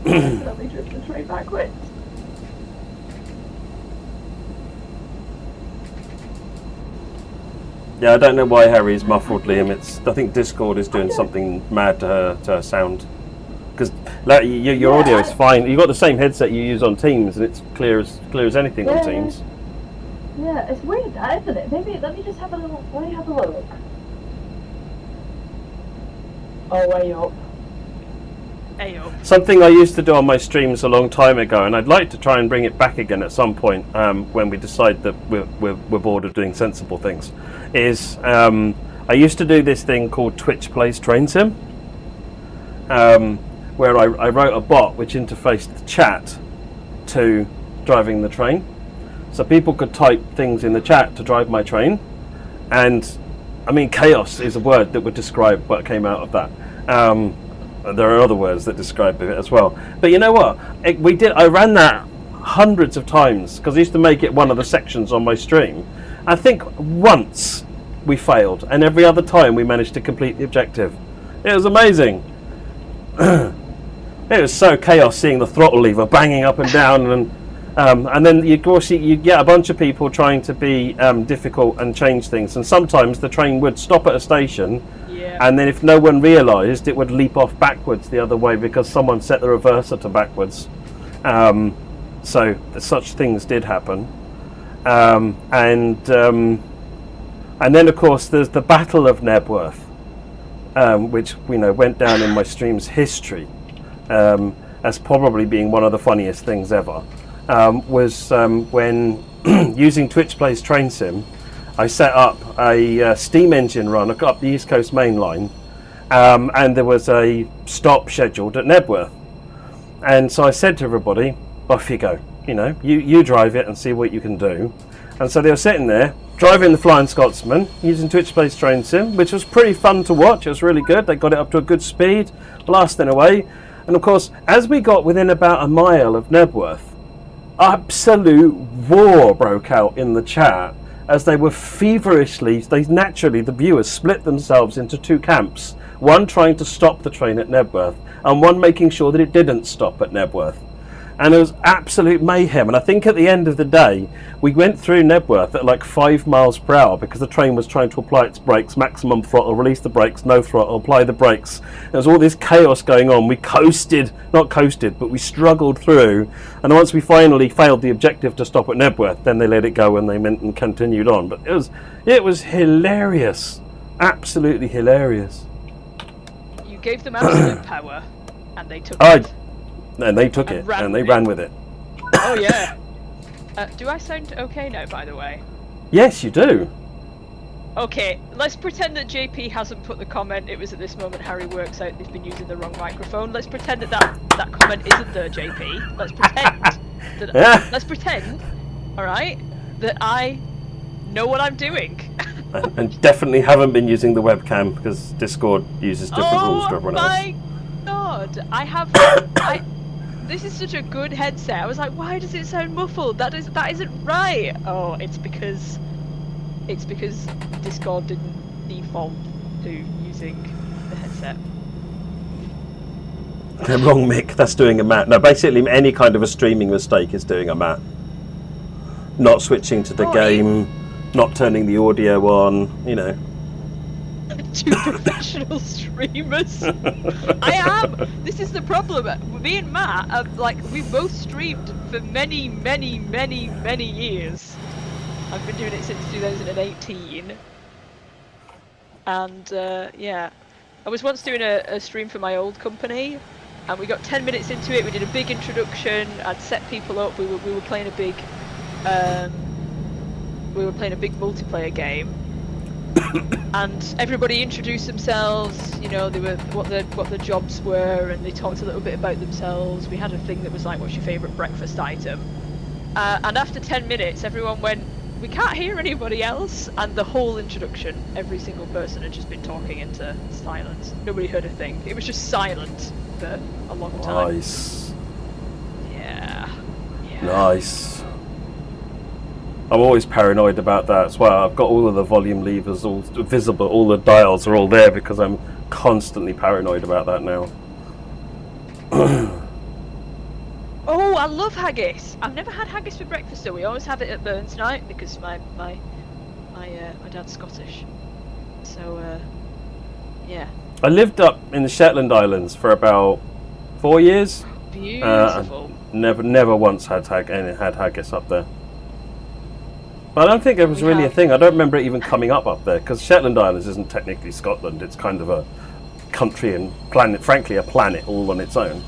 Let me drift the train backwards. Yeah, I don't know why Harry's muffled, Liam. I think Discord is doing something mad to her sound. Because like, your audio is fine. You've got the same headset you use on Teams, and it's clear as anything on Teams. Yeah, it's weird, isn't it? Maybe let me just have a little. Let me have a look. Oh, way up. Hey up. Something I used to do on my streams a long time ago, and I'd like to try and bring it back again at some point when we decide that we're bored of doing sensible things, is I used to do this thing called Twitch Plays Train Sim, where I wrote a bot which interfaced the chat to driving the train. So people could type things in the chat to drive my train, and I mean chaos is a word that would describe what came out of that. There are other words that describe it as well. But you know what? I ran that hundreds of times because I used to make it one of the sections on my stream. I think once we failed, and every other time we managed to complete the objective. It was amazing. It was so chaos seeing the throttle lever banging up and down, and then you get a bunch of people trying to be difficult and change things, and sometimes the train would stop at a station. And then if no one realised, it would leap off backwards the other way because someone set the reverser to backwards. So such things did happen. And then of course there's the Battle of Nebworth, which went down in my stream's history as probably being one of the funniest things ever. Was when using Twitch Plays Train Sim, I set up a steam engine run up the East Coast main line, and there was a stop scheduled at Nebworth. And so I said to everybody, off you go, you drive it and see what you can do. And so they were sitting there, driving the Flying Scotsman, using Twitch Plays Train Sim, which was pretty fun to watch. It was really good. They got it up to a good speed, blasting away. And of course, as we got within about a mile of Nebworth, absolute war broke out in the chat. As they were the viewers split themselves into two camps, one trying to stop the train at Nebworth and one making sure that it didn't stop at Nebworth. And it was absolute mayhem. And I think at the end of the day, we went through Nebworth at like 5 miles per hour because the train was trying to apply its brakes, maximum throttle, release the brakes, no throttle, apply the brakes. There was all this chaos going on. We but we struggled through. And once we finally failed the objective to stop at Nebworth, then they let it go and they went and continued on. But it was hilarious. Absolutely hilarious. You gave them absolute power, and they took it. And they took it, and they ran with it. Oh yeah. Do I sound okay now, by the way? Yes, you do. Okay, let's pretend that JP hasn't put the comment, it was at this moment Harry works out they've been using the wrong microphone. Let's pretend that comment isn't there, JP. Let's pretend. Let's pretend, alright, that I know what I'm doing. and definitely haven't been using the webcam because Discord uses different rules to everyone else. Oh my god, this is such a good headset. I was like, why does it sound muffled? That isn't right. Oh, it's because Discord didn't default to using the headset. Wrong, Mick. That's doing a mat. No, basically any kind of a streaming mistake is doing a mat. Not switching to the game, not turning the audio on. Two professional streamers. I am. This is the problem. Me and Matt, we both streamed for many years. I've been doing it since 2018. And yeah, I was once doing a stream for my old company, and we got 10 minutes into it. We did a big introduction. I'd set people up. We were playing a big. we were playing a big multiplayer game, and everybody introduced themselves. You know, they were what their jobs were, and they talked a little bit about themselves. We had a thing that was like, "What's your favourite breakfast item?" And after 10 minutes, everyone went, "We can't hear anybody else," and the whole introduction, every single person had just been talking into silence. Nobody heard a thing. It was just silent for a long time. Nice. Yeah. Nice. I'm always paranoid about that as well. I've got all of the volume levers all visible, all the dials are all there because I'm constantly paranoid about that now. Oh, I love haggis. I've never had haggis for breakfast though. We always have it at Burns night because my dad's Scottish. So yeah. I lived up in the Shetland Islands for about 4 years. Beautiful. Never once had haggis up there. But I don't think it was We really a have. thing. I don't remember it even coming up there because Shetland Islands isn't technically Scotland. It's kind of a country and planet, frankly, a planet all on its own.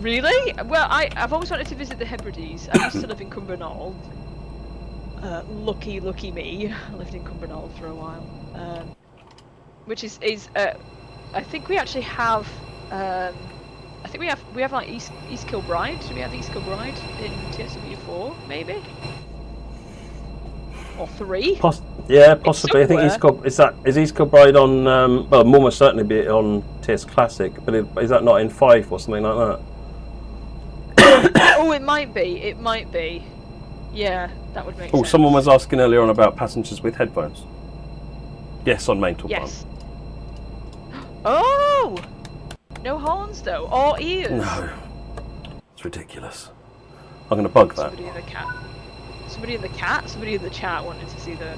Really? Well, I've always wanted to visit the Hebrides. I used to live in Cumbernauld. Lucky me. I lived in Cumbernauld for a while. Which is I think we actually have. I think we have like East Kilbride. Do we have East Kilbride in TSW4 maybe? Or 3? Yeah, possibly. I think somewhere. is East Kilbride on? Well, will almost certainly be on TS Classic, but is that not in 5 or something like that? Oh, it might be. It might be. Yeah, that would make sense. Oh, someone was asking earlier on about passengers with headphones. Yes, on main talk. Yes. Oh! No horns though, or ears. No, it's ridiculous. I'm going to bug that. Somebody in the chat wanted to see the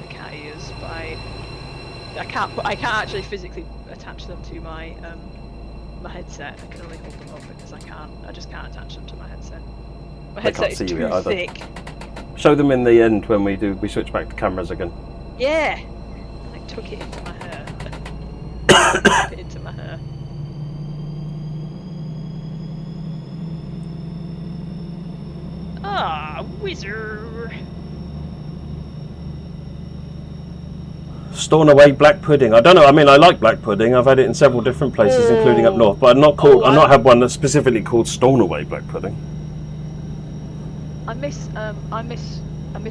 cat ears, but I can't actually physically attach them to my my headset. I can only hold them up because I just can't attach them to my headset. My headset is too thick. Show them in the end when we switch back to cameras again. Yeah. I tuck it into my hair. Tuck it into my hair. Ah, wizard. Stornoway black pudding. I don't know. I mean, I like black pudding. I've had it in several different places, including up north. But I've not had one that's specifically called Stornoway black pudding. I miss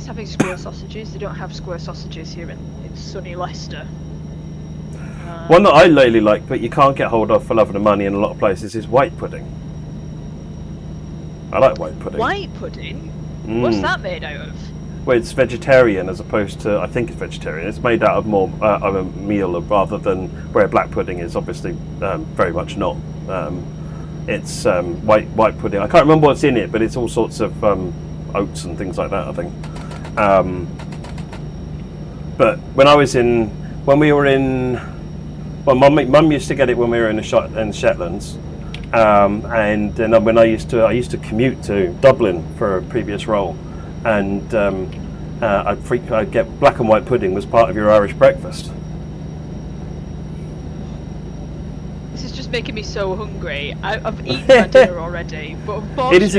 having square sausages. They don't have square sausages here in sunny Leicester. One that I really like, but you can't get hold of for love and money in a lot of places, is white pudding. I like white pudding. White pudding? What's that made out of? Well, it's vegetarian as opposed to, I think it's vegetarian. It's made out of more of a meal rather than where black pudding is obviously very much not. It's white pudding. I can't remember what's in it, but it's all sorts of oats and things like that, I think. But when we were in, well, Mum used to get it when we were in the Shetlands. And then when I used to commute to Dublin for a previous role, and I'd get black and white pudding was part of your Irish breakfast. This is just making me so hungry. I've eaten my dinner already, but unfortunately, It is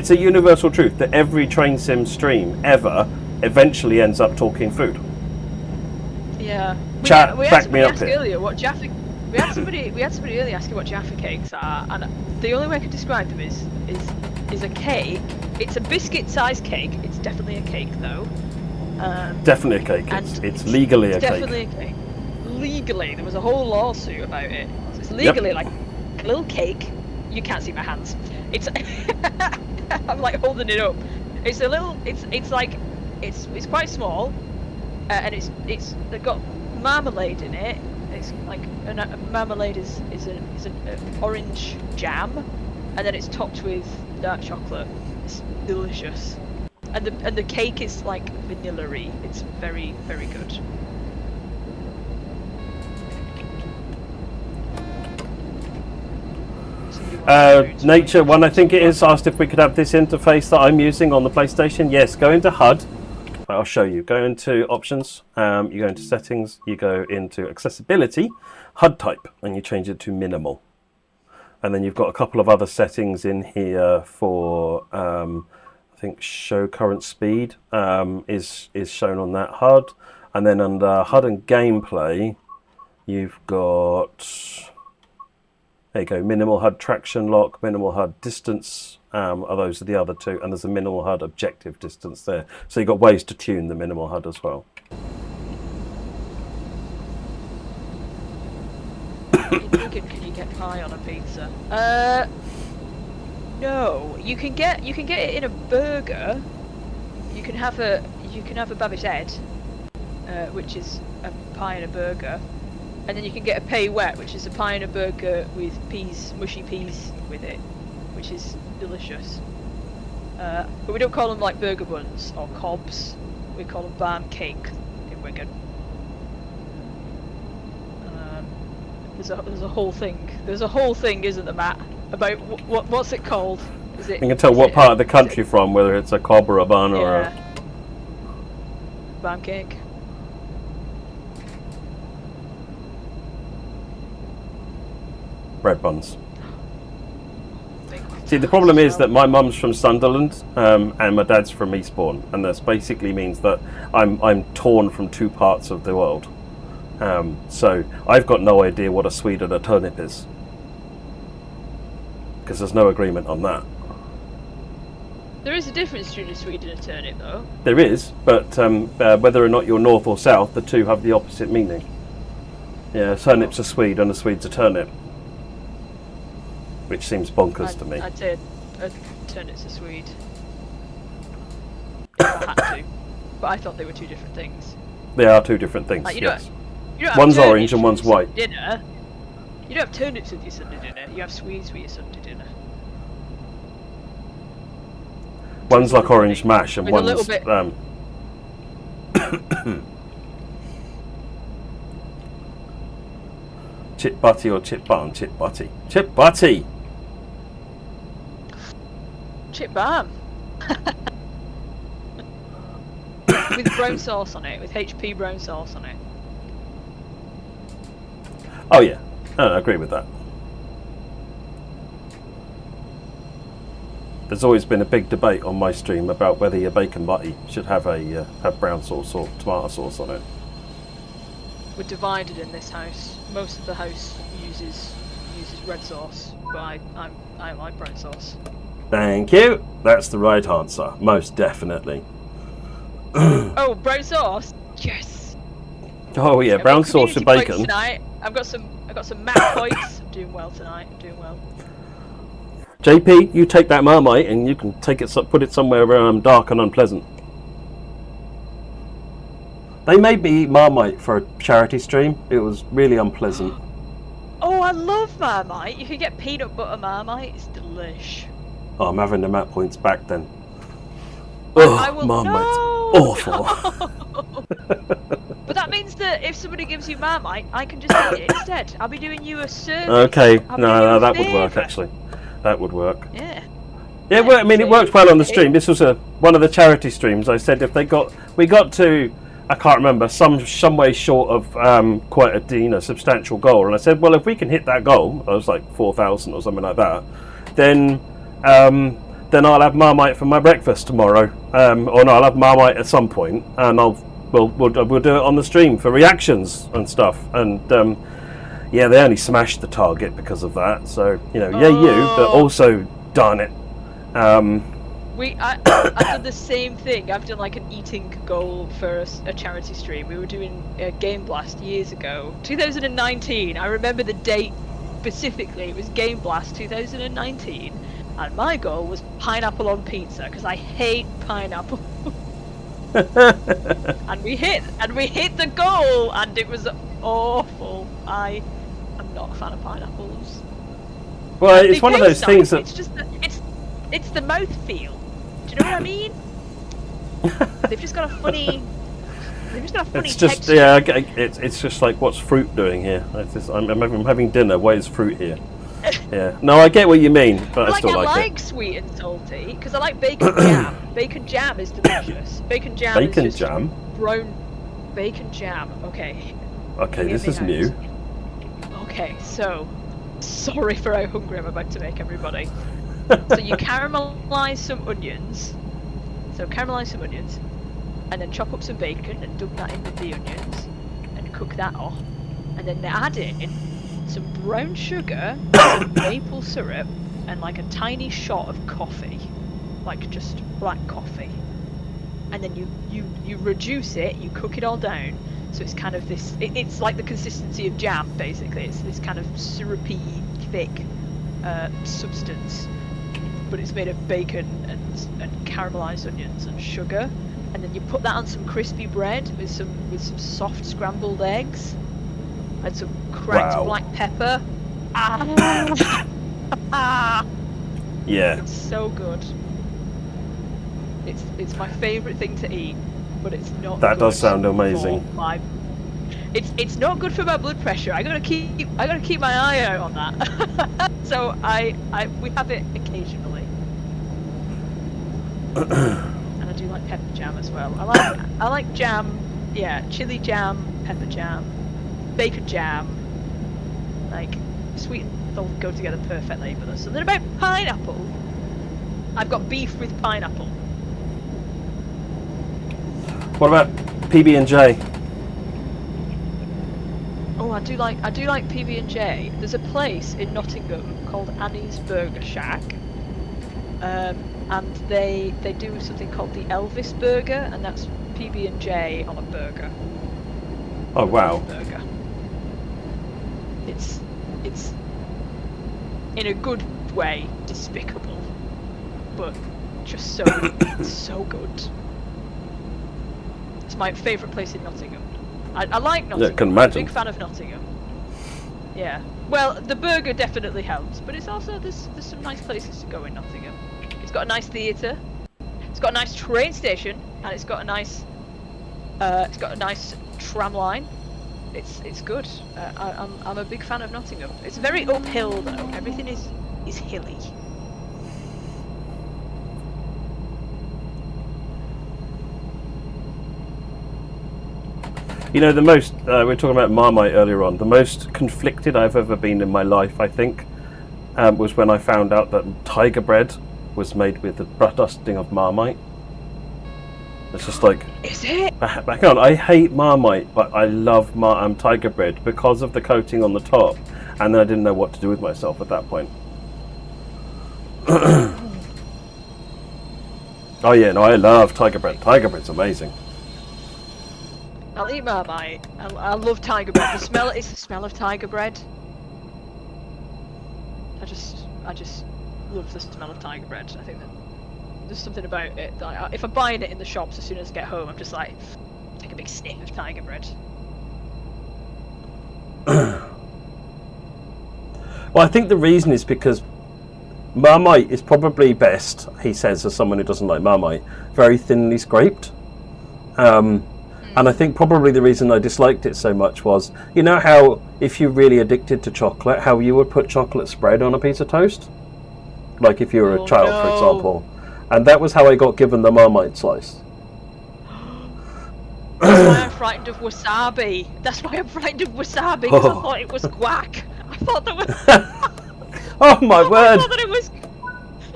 a universal truth that every train sim stream ever eventually ends up talking food. Yeah. Chat, we back me up asked here. earlier what Jaffa. We had somebody earlier asking what Jaffa cakes are, and the only way I can describe them is a cake. It's a biscuit-sized cake. It's definitely a cake, though. Definitely a cake. It's legally a cake. Definitely a cake. Legally, there was a whole lawsuit about it. So it's legally like a little cake. You can't see my hands. It's I'm like holding it up. It's a little. It's like it's quite small, and it's got marmalade in it. It's like marmalade is an orange jam, and then it's topped with dark chocolate. It's delicious, and the cake is like vanilla-y. It's very, very good. Nature One, I think it is, asked if we could have this interface that I'm using on the PlayStation. Yes, go into HUD. I'll show you. Go into options, you go into settings, you go into accessibility, HUD type, and you change it to minimal. And then you've got a couple of other settings in here for, I think, show current speed is shown on that HUD. And then under HUD and gameplay, you've got, there you go, minimal HUD traction lock, minimal HUD distance. Those are the other two. And there's a minimal HUD objective distance there. So you've got ways to tune the minimal HUD as well. Can you get pie on a pizza? No. You can get it in a burger. You can have a babicette, which is a pie and a burger, and then you can get a pay wet, which is a pie and a burger with peas, mushy peas with it, which is delicious. But we don't call them like burger buns or cobs. We call them barm cake in Wigan. There's a whole thing. There's a whole thing, isn't there, Matt? About what's it called? Is it? You can tell what part of the country from, whether it's a cob or a bun or a barm cake. bread buns. See, the problem is that my mum's from Sunderland and my dad's from Eastbourne, and this basically means that I'm torn from two parts of the world. So I've got no idea what a Swede and a turnip is, because there's no agreement on that. There is a difference between a Swede and a turnip, though. There is, but whether or not you're north or south, the two have the opposite meaning. Yeah, a turnip's a Swede and a Swede's a turnip, which seems bonkers to me. I'd say a turnip's a Swede, if I had to. But I thought they were two different things. They are two different things, like, yes. You don't have one's turnips orange and one's with your white. Dinner. You don't have turnips with your Sunday dinner. You have Swedes with your Sunday dinner. One's like orange mash and with a one's little bit... chip butty or chip bun? Chip butty. Chip butty! chip balm. With brown sauce on it, with HP brown sauce on it. Oh yeah, I agree with that. There's always been a big debate on my stream about whether your bacon butty should have have brown sauce or tomato sauce on it. We're divided in this house. Most of the house uses red sauce, but I like brown sauce. Thank you. That's the right answer, most definitely. Oh, brown sauce. Yes. Oh yeah, brown sauce with bacon. Tonight. I've got some Mac points. I'm doing well tonight. I'm doing well. JP, you take that Marmite and you can take it, put it somewhere dark and unpleasant. They made me eat Marmite for a charity stream. It was really unpleasant. Oh, I love Marmite. You can get peanut butter Marmite. It's delish. Oh, I'm having the Matt points back then. I will, Marmite's awful. No. But that means that if somebody gives you Marmite, I can just eat it instead. I'll be doing you a service. Okay, no, that would work actually. That would work. Yeah. Yeah, well, I mean, it worked well on the stream. This was one of the charity streams. I said if we got to, I can't remember, some way short of quite a substantial goal, and I said, well, if we can hit that goal, I was like 4,000 or something like that, then I'll have Marmite for my breakfast tomorrow, or no, I'll have Marmite at some point, and we'll do it on the stream for reactions and stuff, and yeah, they only smashed the target because of that. So you, but also darn it. I've done the same thing. I've done like an eating goal for a charity stream. We were doing a Game Blast years ago, 2019. I remember the date specifically. It was Game Blast 2019, and my goal was pineapple on pizza because I hate pineapple. and we hit the goal, and it was awful. I am not a fan of pineapples. Well, it's one of those things that it's just it's the mouthfeel. Do you know what I mean? They've just got a funny. It's just texture. yeah. It's just like, what's fruit doing here? I'm having dinner. Why is fruit here? Yeah. No, I get what you mean, but I still like it. I like sweet and salty because I like bacon jam. Bacon jam is delicious. Bacon jam. Brown bacon jam. Okay. Okay, this is new. Okay, so Sorry for how hungry I'm about to make everybody. So you caramelise some onions. And then chop up some bacon and dunk that in with the onions and cook that off. And then add in some brown sugar, some maple syrup, and like a tiny shot of coffee, like just black coffee. And then you reduce it, you cook it all down, so it's kind of this. It's like the consistency of jam, basically. It's this kind of syrupy, thick substance, but it's made of bacon and caramelized onions and sugar. And then you put that on some crispy bread with some soft scrambled eggs and some cracked black pepper. Yeah. It's so good. It's my favourite thing to eat, but it's not. That good does sound amazing. for my- It's not good for my blood pressure. I gotta keep my eye out on that. So we have it occasionally. And I do like pepper jam as well. I like jam, chili jam, pepper jam, bacon jam. Like sweet, they'll go together perfectly with us. Something about pineapple. I've got beef with pineapple. What about PB&J? Oh, I do like PB&J. There's a place in Nottingham called Annie's Burger Shack, and they do something called the Elvis Burger, and that's PB&J on a burger. Oh wow! Burger. It's in a good way despicable, but just so so good. It's my favourite place in Nottingham. I like Nottingham. Yeah, I can imagine. I'm a big fan of Nottingham. Yeah. Well, the burger definitely helps, but it's also there's some nice places to go in Nottingham. It's got a nice theatre. It's got a nice train station, and it's got a nice tram line. It's good. I'm a big fan of Nottingham. It's very uphill though. Everything is hilly. You know, the most, we were talking about Marmite earlier on, the most conflicted I've ever been in my life, I think, was when I found out that Tiger bread was made with the dusting of Marmite. It's just like... Is it? Back on, I hate Marmite, but I love Tiger bread because of the coating on the top, and then I didn't know what to do with myself at that point. Oh yeah, no, I love Tiger bread. Tiger bread's amazing. I'll eat Marmite. I love Tiger bread. It's the smell of Tiger bread. I just love the smell of Tiger bread. I think that there's something about it that if I'm buying it in the shops as soon as I get home, I'm just like, take a big sniff of Tiger bread. Well, I think the reason is because Marmite is probably best, he says, as someone who doesn't like Marmite, very thinly scraped. And I think probably the reason I disliked it so much was, you know how if you're really addicted to chocolate, how you would put chocolate spread on a piece of toast? Like if you were a child, for example. And that was how I got given the Marmite slice. That's why I'm frightened of wasabi. That's why I'm frightened of wasabi, because I thought it was guac. I thought that was... Oh my word!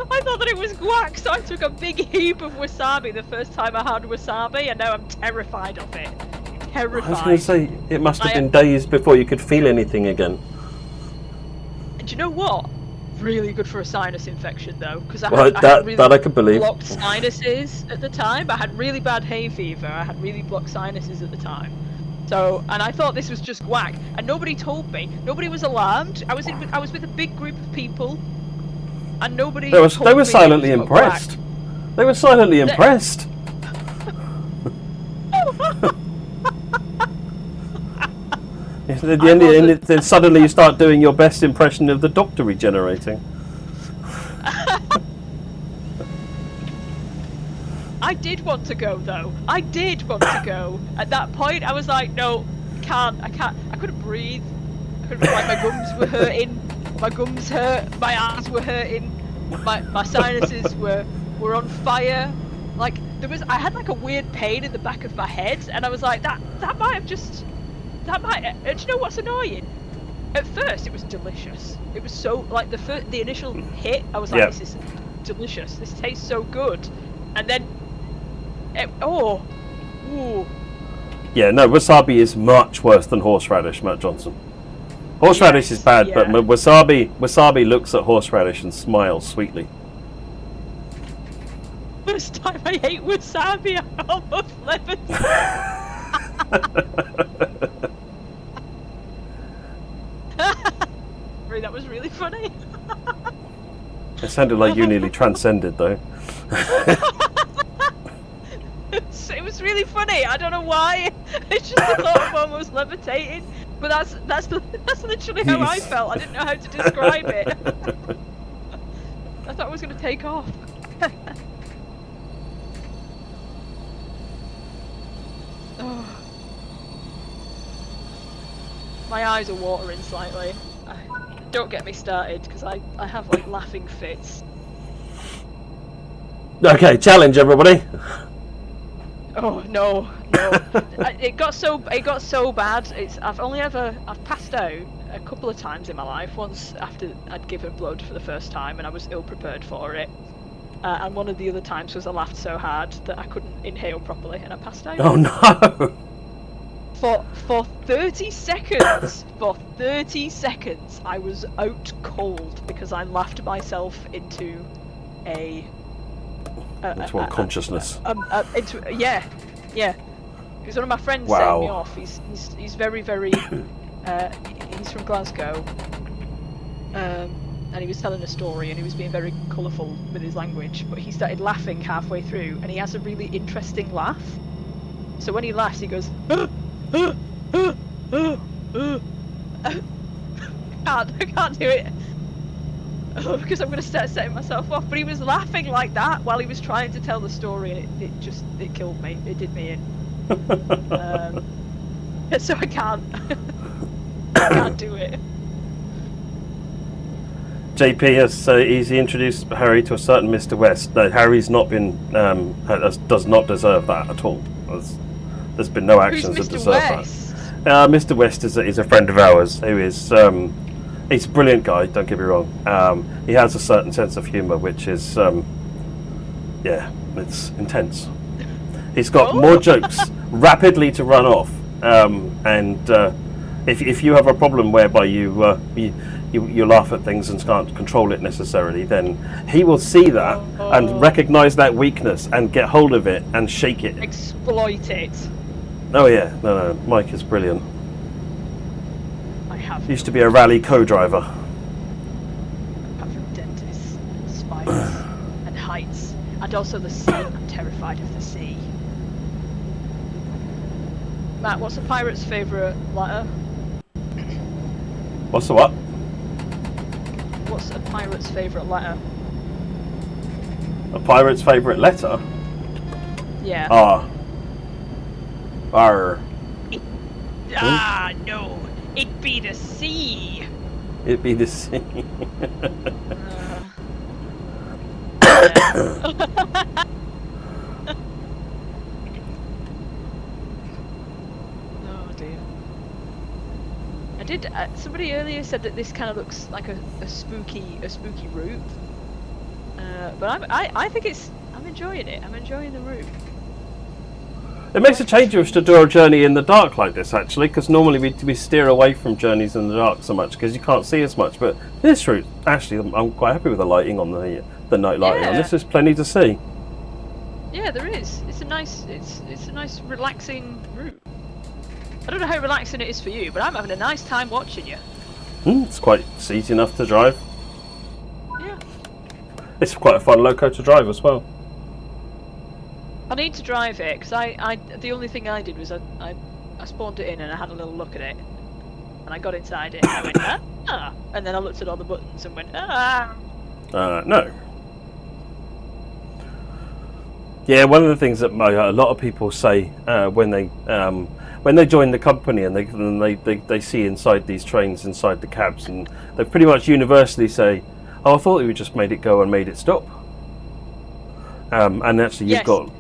I thought that it was guac, so I took a big heap of wasabi the first time I had wasabi, and now I'm terrified of it. Terrified. I was going to say, it must have been days before you could feel anything again. And do you know what? Really good for a sinus infection, though, because I had really that I could believe. blocked sinuses at the time. I had really bad hay fever. I had really blocked sinuses at the time. So, and I thought this was just guac, and nobody told me. Nobody was alarmed. I was with a big group of people. And nobody. They were silently impressed. They were silently impressed. At the end, then suddenly you start doing your best impression of the Doctor regenerating. I did want to go though. I did want to go. At that point, I was like, no, I can't. I couldn't breathe. I couldn't. Like my gums were hurting. My gums hurt. My eyes were hurting. My sinuses were on fire. Like I had like a weird pain in the back of my head, and I was like, that might have just. And do you know what's annoying? At first, it was delicious. It was so like the initial hit. I was like, Yeah. this is delicious. This tastes so good. And then, ooh. Yeah, no, wasabi is much worse than horseradish, Matt Johnson. Horseradish is bad, yeah. but wasabi looks at horseradish and smiles sweetly. First time I ate wasabi, I almost levitated. That was really funny. It sounded like you nearly transcended, though. It was really funny. I don't know why. It's just the thought of almost levitating. But that's literally how I felt. I didn't know how to describe it. I thought it was going to take off. Oh. My eyes are watering slightly. Don't get me started, because I have like laughing fits. Okay, challenge everybody. Oh no. It got so bad. I've passed out a couple of times in my life. Once after I'd given blood for the first time and I was ill prepared for it. And one of the other times was I laughed so hard that I couldn't inhale properly and I passed out. Oh no. For 30 seconds, I was out cold because I laughed myself into consciousness. Yeah. Because one of my friends Wow. set me off. He's very he's from Glasgow, and he was telling a story and he was being very colourful with his language. But he started laughing halfway through, and he has a really interesting laugh. So when he laughs, he goes. I can't do it because I'm going to start setting myself off. But he was laughing like that while he was trying to tell the story, and it killed me. It did me in. So I can't do it. JP has easy introduced Harry to a certain Mr. West. No, Harry's not been does not deserve that at all. There's been no actions that deserve West? that. Mr. West is a friend of ours who is he's a brilliant guy. Don't get me wrong. He has a certain sense of humour, which is it's intense. He's got more jokes rapidly to run off, and if you have a problem whereby you laugh at things and can't control it necessarily, then he will see that and recognise that weakness and get hold of it and shake it. Exploit it. Oh yeah, no, Mike is brilliant. I have. Used to be a rally co-driver. Apart from dentists, and spiders, and heights, and also the sea. I'm terrified of the sea. Matt, what's a pirate's favourite letter? What's the what? What's a pirate's favourite letter? A pirate's favourite letter? Yeah. R. No. It'd be the sea. It'd be the sea. Oh dear. I did. Somebody earlier said that this kind of looks like a spooky route. But I think I'm enjoying it. I'm enjoying the route. It makes a change of us to do a journey in the dark like this, actually, because normally we steer away from journeys in the dark so much because you can't see as much. But this route, actually, I'm quite happy with the lighting on the night lighting on this. There's plenty to see. Yeah, there is. It's a nice relaxing route. I don't know how relaxing it is for you, but I'm having a nice time watching you. It's easy enough to drive. Yeah. It's quite a fun Loco to drive as well. I need to drive it because the only thing I did was I spawned it in and I had a little look at it, and I got inside it and I went and then I looked at all the buttons and went No. Yeah, one of the things that a lot of people say when they join the company and they see inside these trains, inside the cabs, and they pretty much universally say, "Oh, I thought we just made it go and made it stop." And actually, you've got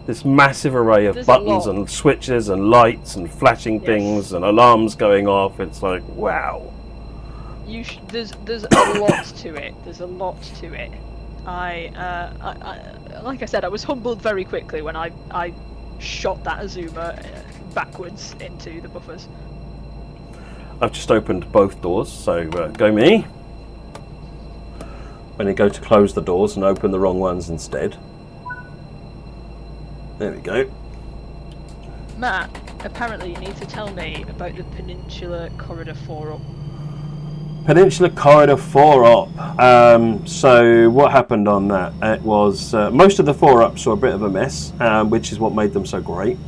this massive array of buttons and switches and lights and flashing things and alarms going off. It's like, wow. There's a lot to it. There's a lot to it. I like I said, I was humbled very quickly when I shot that Azuma backwards into the buffers. I've just opened both doors, so go me. When you go to close the doors and open the wrong ones instead. There we go. Matt, apparently you need to tell me about the Peninsula Corridor 4-up. Peninsula Corridor 4-up. So what happened on that? It was most of the 4-ups were a bit of a mess, which is what made them so great.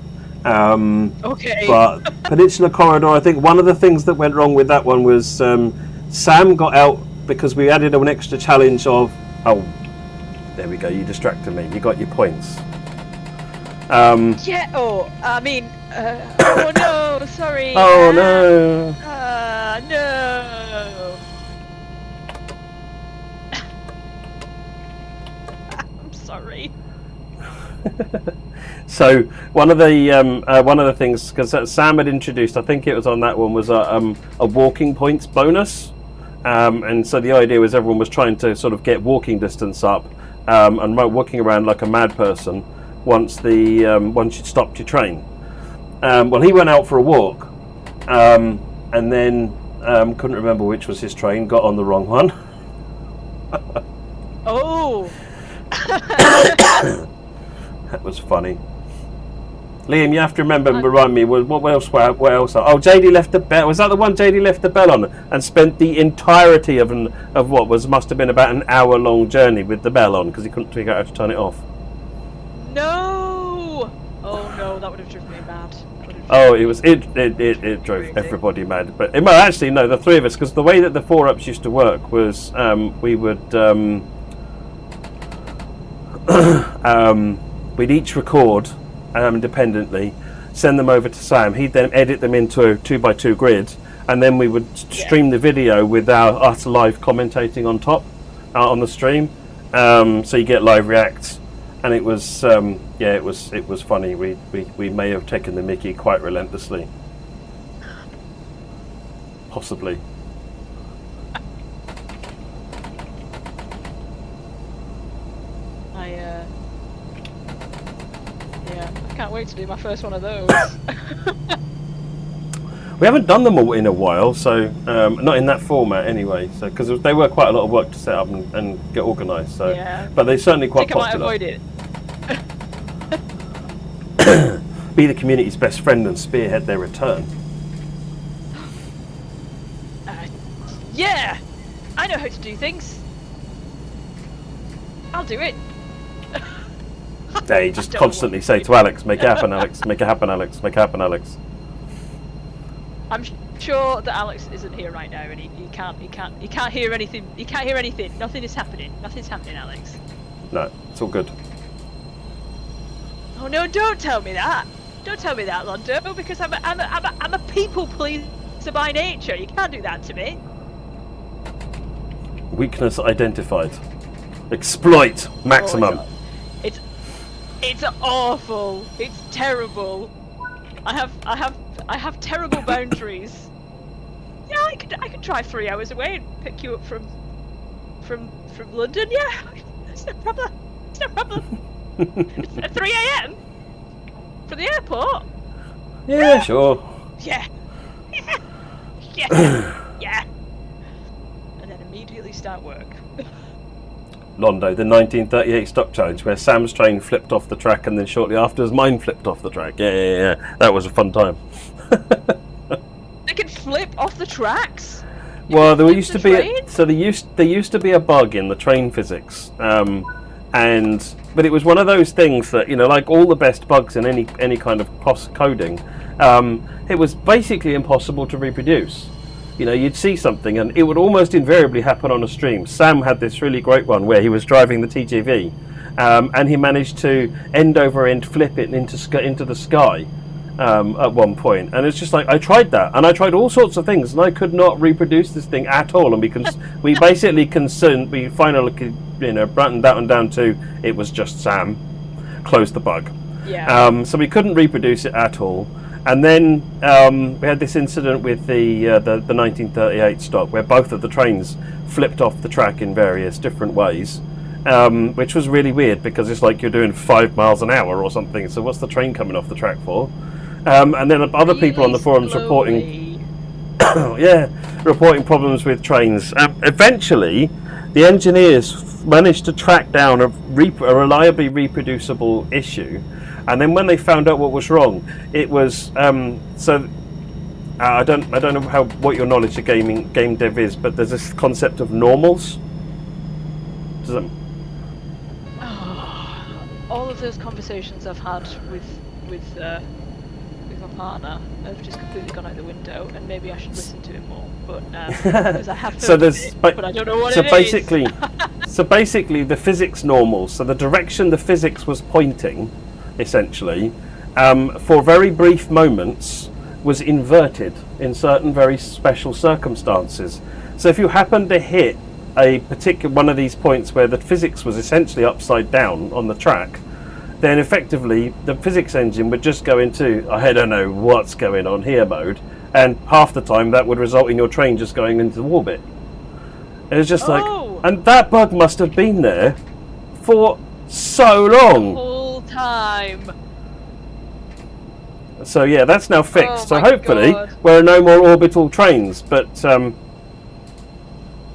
Okay. But Peninsula Corridor, I think one of the things that went wrong with that one was Sam got out because we added an extra challenge of... Oh, there we go, you distracted me. You got your points. Yeah, oh no, sorry. Oh no. No. I'm sorry. So one of the things, because Sam had introduced, I think it was on that one, was a walking points bonus, and so the idea was everyone was trying to sort of get walking distance up, and walking around like a mad person once you stopped your train. Well, he went out for a walk, and then couldn't remember which was his train, got on the wrong one. Oh. That was funny. Liam, you have to remind me, what else? Oh, JD left the bell. Was that the one JD left the bell on and spent the entirety of what must have been about an hour-long journey with the bell on because he couldn't figure out how to turn it off? No! Oh no, that would have driven me mad. Oh, it drove everybody mad. But actually, no, the three of us, because the way that the 4-ups used to work was we would we'd each record independently, send them over to Sam. He'd then edit them into a 2x2 grid, and then we would stream the video with us live commentating on top on the stream. So you get live reacts, and it was it was funny. We may have taken the mickey quite relentlessly, possibly. I can't wait to do my first one of those. We haven't done them all in a while, so not in that format anyway. So because they were quite a lot of work to set up and get organised. So, yeah. But they're certainly quite popular. I might avoid it. Be the community's best friend and spearhead their return. Yeah, I know how to do things. I'll do it. They just constantly say to Alex, "Make it happen, Alex. Make it happen, Alex. Make it happen, Alex." I'm sure that Alex isn't here right now, and he can't hear anything. He can't hear anything. Nothing is happening. Nothing's happening, Alex. No, it's all good. Oh no! Don't tell me that. Don't tell me that, Londo, because I'm a people pleaser by nature. You can't do that to me. Weakness identified. Exploit maximum. Oh, it's awful. It's terrible. I have terrible boundaries. Yeah, I could drive 3 hours away and pick you up from London. Yeah, it's no problem. It's no problem. It's at 3 a.m. from the airport. Yeah, sure. Yeah. Yeah. And then immediately start work. Londo, the 1938 stock challenge where Sam's train flipped off the track and then shortly afterwards mine flipped off the track. Yeah. That was a fun time. They can flip off the tracks? Well, there used to be there used to be a bug in the train physics, but it was one of those things that, you know, like all the best bugs in any kind of cross coding, it was basically impossible to reproduce. You know, you'd see something and it would almost invariably happen on a stream. Sam had this really great one where he was driving the TGV, and he managed to end over end flip it into the sky at one point. And it's just like, I tried that and I tried all sorts of things and I could not reproduce this thing at all. And we basically finally, you know, brought that down to it was just Sam. Close the bug. Yeah. So we couldn't reproduce it at all. And then we had this incident with the 1938 stock where both of the trains flipped off the track in various different ways, which was really weird because it's like you're doing 5 miles an hour or something. So what's the train coming off the track for? And then other people on the forums reporting, reporting problems with trains. Eventually, the engineers managed to track down a reliably reproducible issue. And then when they found out what was wrong, it was I don't know what your knowledge of game dev is, but there's this concept of normals. Does that... all of those conversations I've had with my partner have just completely gone out the window, and maybe I should listen to it more. But because I have heard but I don't know what it is. So basically, the physics normals. So the direction the physics was pointing, essentially, for very brief moments, was inverted in certain very special circumstances. So if you happen to hit a particular one of these points where the physics was essentially upside down on the track, then effectively the physics engine would just go into I don't know what's going on here mode, and half the time that would result in your train just going into orbit. It was just and that bug must have been there for so long. The whole time. So yeah, that's now fixed. So my hopefully God. there are no more orbital trains. But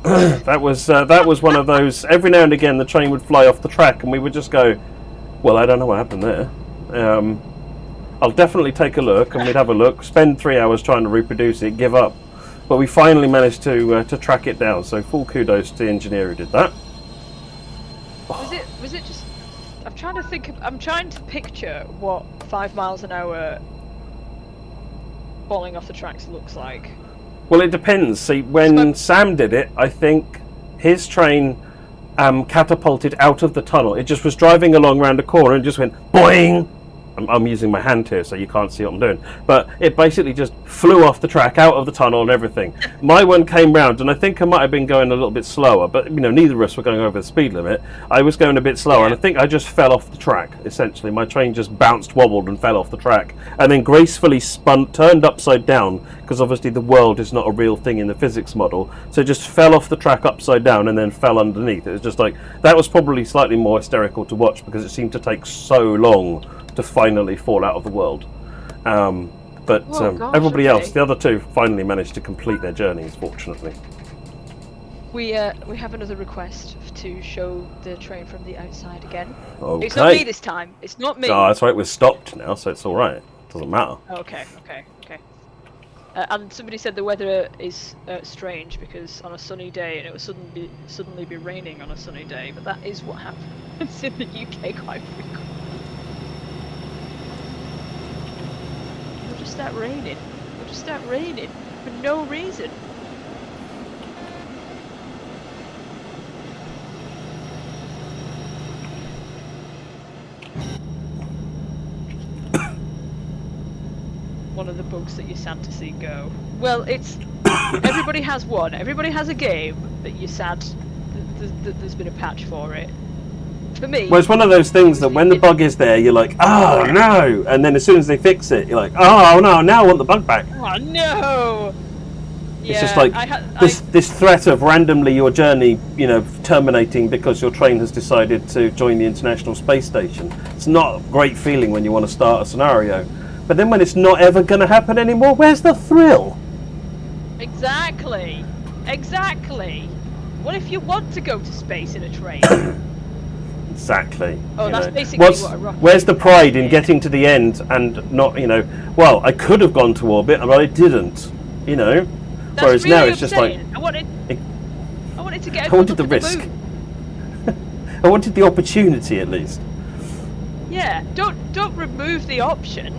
that was one of those. Every now and again, the train would fly off the track, and we would just go, "Well, I don't know what happened there." I'll definitely take a look, and we'd have a look. Spend 3 hours trying to reproduce it, give up. But we finally managed to track it down. So full kudos to the engineer who did that. Was it just? I'm trying to picture what 5 miles an hour falling off the tracks looks like. Well, it depends. See, when Sam did it, I think his train catapulted out of the tunnel. It just was driving along around a corner and just went boing. I'm using my hand here so you can't see what I'm doing, but it basically just flew off the track, out of the tunnel and everything. My one came round, and I think I might have been going a little bit slower, but neither of us were going over the speed limit. I was going a bit slower, and I think I just fell off the track. Essentially, my train just bounced, wobbled, and fell off the track, and then gracefully turned upside down, because obviously the world is not a real thing in the physics model, so it just fell off the track upside down and then fell underneath. It was just like, that was probably slightly more hysterical to watch, because it seemed to take so long to finally fall out of the world. Everybody else, the other two, finally managed to complete their journeys, fortunately. We have another request to show the train from the outside again. Okay. It's not me this time. It's not me. Oh, that's right, we're stopped now, so it's alright. Doesn't matter. Okay. And somebody said the weather is strange because on a sunny day, and it will suddenly be raining on a sunny day, but that is what happens in the UK quite frequently. It'll just start raining for no reason. One of the bugs that you're sad to see go. Well, it's everybody has one. Everybody has a game that you're sad that there's been a patch for it. For me, well, it's one of those things that when the bug is there, you're like, oh no, and then as soon as they fix it, you're like, oh no, now I want the bug back. Oh no! It's just like this threat of randomly your journey, terminating because your train has decided to join the International Space Station. It's not a great feeling when you want to start a scenario. But then when it's not ever going to happen anymore, where's the thrill? Exactly. What if you want to go to space in a train? Exactly. Oh, that's basically what a rocket where's the pride in getting to the end and not, well, I could have gone to orbit, but I didn't, That's Whereas really now it's just like... I wanted to get I wanted the risk. I wanted the opportunity, at least. Yeah, don't remove the option.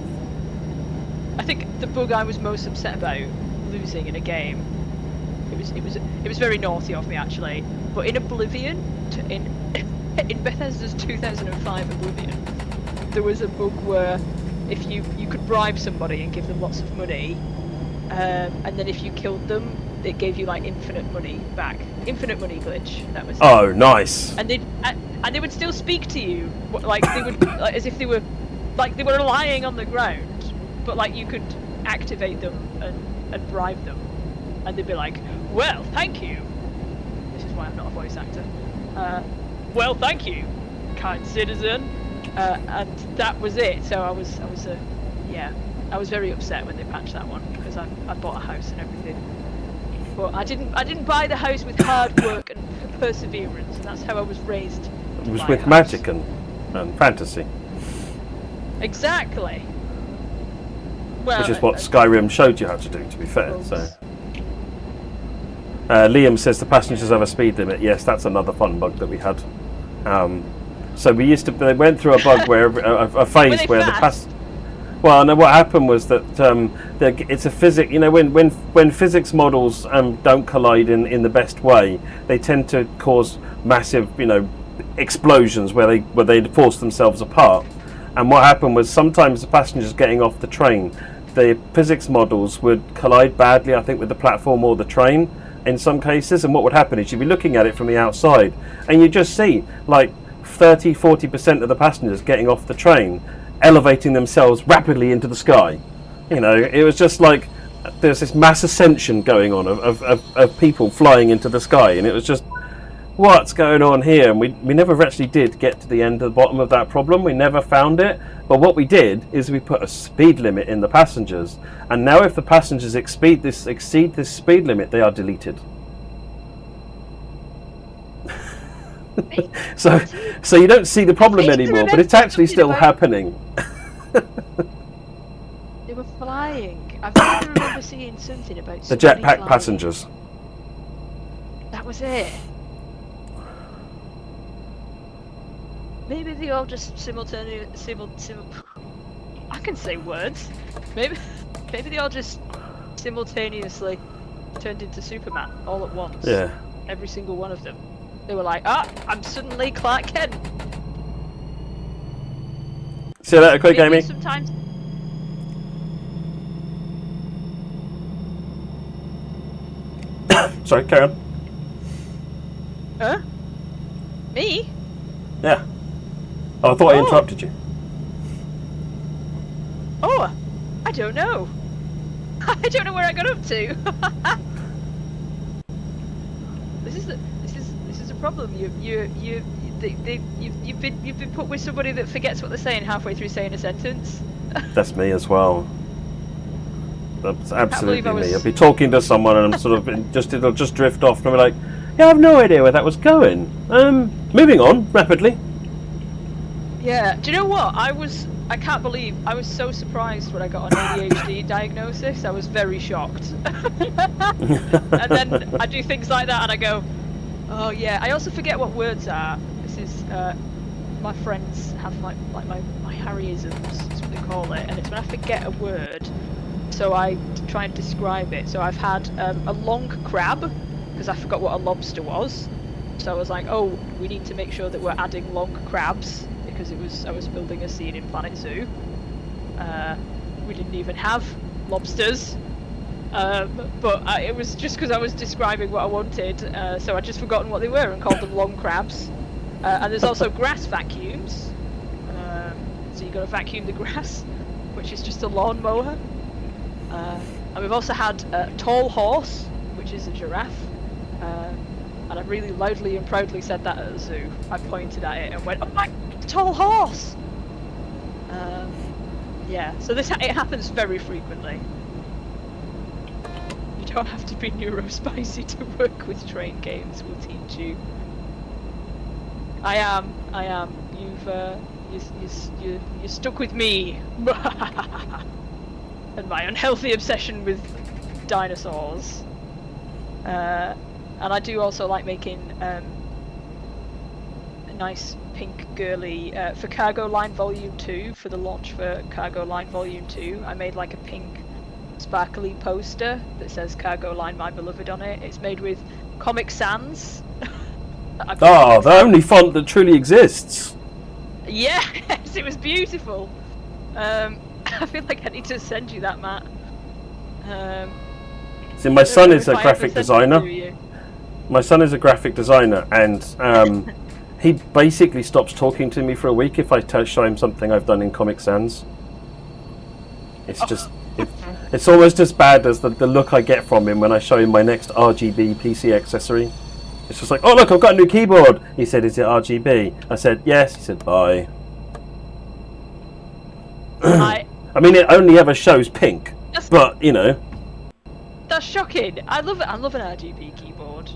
I think the bug I was most upset about losing in a game, it was very naughty of me actually, but in Oblivion, in Bethesda's 2005 Oblivion, there was a bug where if you could bribe somebody and give them lots of money, and then if you killed them, it gave you like infinite money back. Infinite money glitch. That was. Oh, nice. And they would still speak to you, like they would, like, as if they were lying on the ground. but like you could activate them and bribe them, and they'd be like, "Well, thank you." This is why I'm not a voice actor. Well, thank you, kind citizen. And that was it. So I was very upset when they patched that one because I bought a house and everything. But I didn't buy the house with hard work and perseverance, and that's how I was raised. It was with magic and fantasy. Exactly. Well, which is what Skyrim showed you how to do, to be fair. So, Liam says the passengers have a speed limit. Yes, that's another fun bug that we had. So we used to. They went through a bug where a phase where the Well, no. What happened was that it's a physics. You know, when physics models don't collide in the best way, they tend to cause massive, explosions where they force themselves apart. And what happened was sometimes the passengers getting off the train, the physics models would collide badly, I think, with the platform or the train in some cases. And what would happen is you'd be looking at it from the outside, and you just see like 30-40% of the passengers getting off the train elevating themselves rapidly into the sky. It was just like there's this mass ascension going on of people flying into the sky, and it was just, what's going on here? And we never actually did get to the end of the bottom of that problem. We never found it. But what we did is we put a speed limit in the passengers, and now if the passengers exceed this speed limit, they are deleted. So you don't see the problem anymore, but it's actually still happening. They were flying. I vaguely remember seeing something about the jetpack passengers. That was it. Maybe they all just I can say words. Maybe they all just simultaneously turned into Superman all at once. Yeah. Every single one of them. They were like, I'm suddenly Clark Kent. See you later, quick, Amy. Sometimes. Sorry, carry on. Huh? Me? Yeah. Oh, I thought I interrupted you. Oh, I don't know. I don't know where I got up to. This is a problem. You've been put with somebody that forgets what they're saying halfway through saying a sentence. That's me as well. That's absolutely I me. I'll be talking to someone and I'm sort of it'll just drift off and I'll be like, yeah, I have no idea where that was going. Moving on rapidly. Yeah. Do you know what? I can't believe I was so surprised when I got an ADHD diagnosis. I was very shocked. And then I do things like that and I go, oh yeah. I also forget what words are. This is my friends have my Harryisms, is what they call it, and it's when I forget a word, so I try and describe it. So I've had a long crab because I forgot what a lobster was. So I was like, oh, we need to make sure that we're adding long crabs because I was building a scene in Planet Zoo. We didn't even have lobsters. But it was just because I was describing what I wanted, so I'd just forgotten what they were and called them long crabs. And there's also grass vacuums, so you've got to vacuum the grass, which is just a lawn mower. And we've also had a tall horse, which is a giraffe, and I really loudly and proudly said that at the zoo. I pointed at it and went, oh my, tall horse! Yeah, so it happens very frequently. You don't have to be neurospicy to work with train games. We'll teach you. I am. You're stuck with me. And my unhealthy obsession with dinosaurs. And I do also like making a nice pink girly for Cargo Line Volume 2, for the launch for Cargo Line Volume 2. I made like a pink sparkly poster that says Cargo Line My Beloved on it. It's made with Comic Sans. The only font that truly exists. Yes, it was beautiful. I feel like I need to send you that, Matt. See, my son is a graphic designer. My son is a graphic designer, and he basically stops talking to me for a week if I show him something I've done in Comic Sans. It's just, it's almost as bad as the look I get from him when I show him my next RGB PC accessory. It's just like, oh look, I've got a new keyboard. He said, is it RGB? I said, yes. He said, bye. I mean, it only ever shows pink, but you know. That's shocking. I love it. I love an RGB keyboard.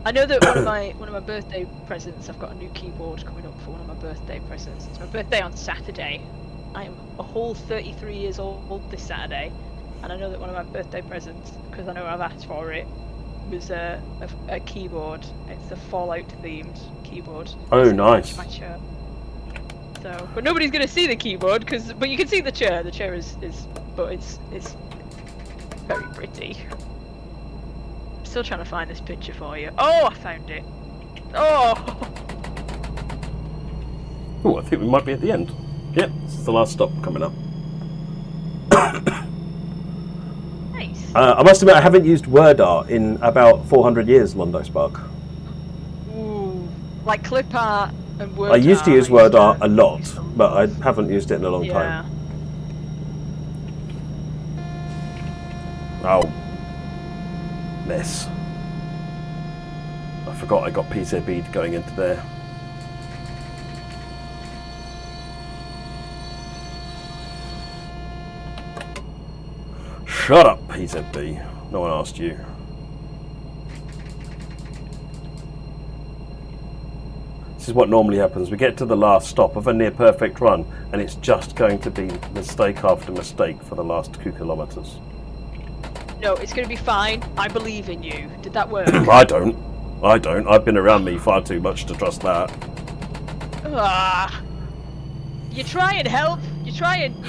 I know that one of my birthday presents, I've got a new keyboard coming up for one of my birthday presents. It's my birthday on Saturday. I am a whole 33 years old this Saturday, and I know that one of my birthday presents, because I know I've asked for it, was a keyboard. It's a Fallout themed keyboard. Oh, nice. My chair. So, but nobody's gonna see the keyboard, but you can see the chair. The chair is but it's very pretty. I'm still trying to find this picture for you. Oh, I found it. Oh. Oh, I think we might be at the end. Yep, this is the last stop coming up. Nice. I must admit, I haven't used word art in about 400 years, Mondo Spark. Ooh, like clip art and word I used to art, use word art a lot, but I haven't used it in a long yeah. time. Oh. Mess. I forgot I got PCB going into there. Shut up, PZB. No one asked you. This is what normally happens. We get to the last stop of a near perfect run, and it's just going to be mistake after mistake for the last 2 kilometers. No, it's going to be fine. I believe in you. Did that work? I don't. I've been around me far too much to trust that. Ah. You try and help. You try and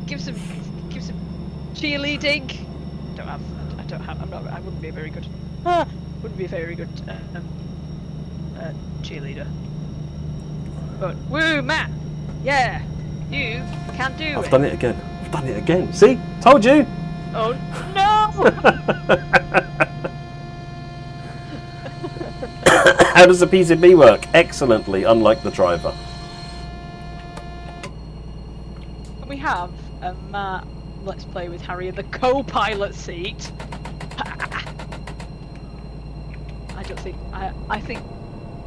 give some cheerleading. I wouldn't be a very good cheerleader. But woo, Matt. Yeah. You can do it. I've done it again. See? Told you. Oh no! How does the PCB work? Excellently, unlike the driver. We have a Matt Let's Play with Harry in the co-pilot seat.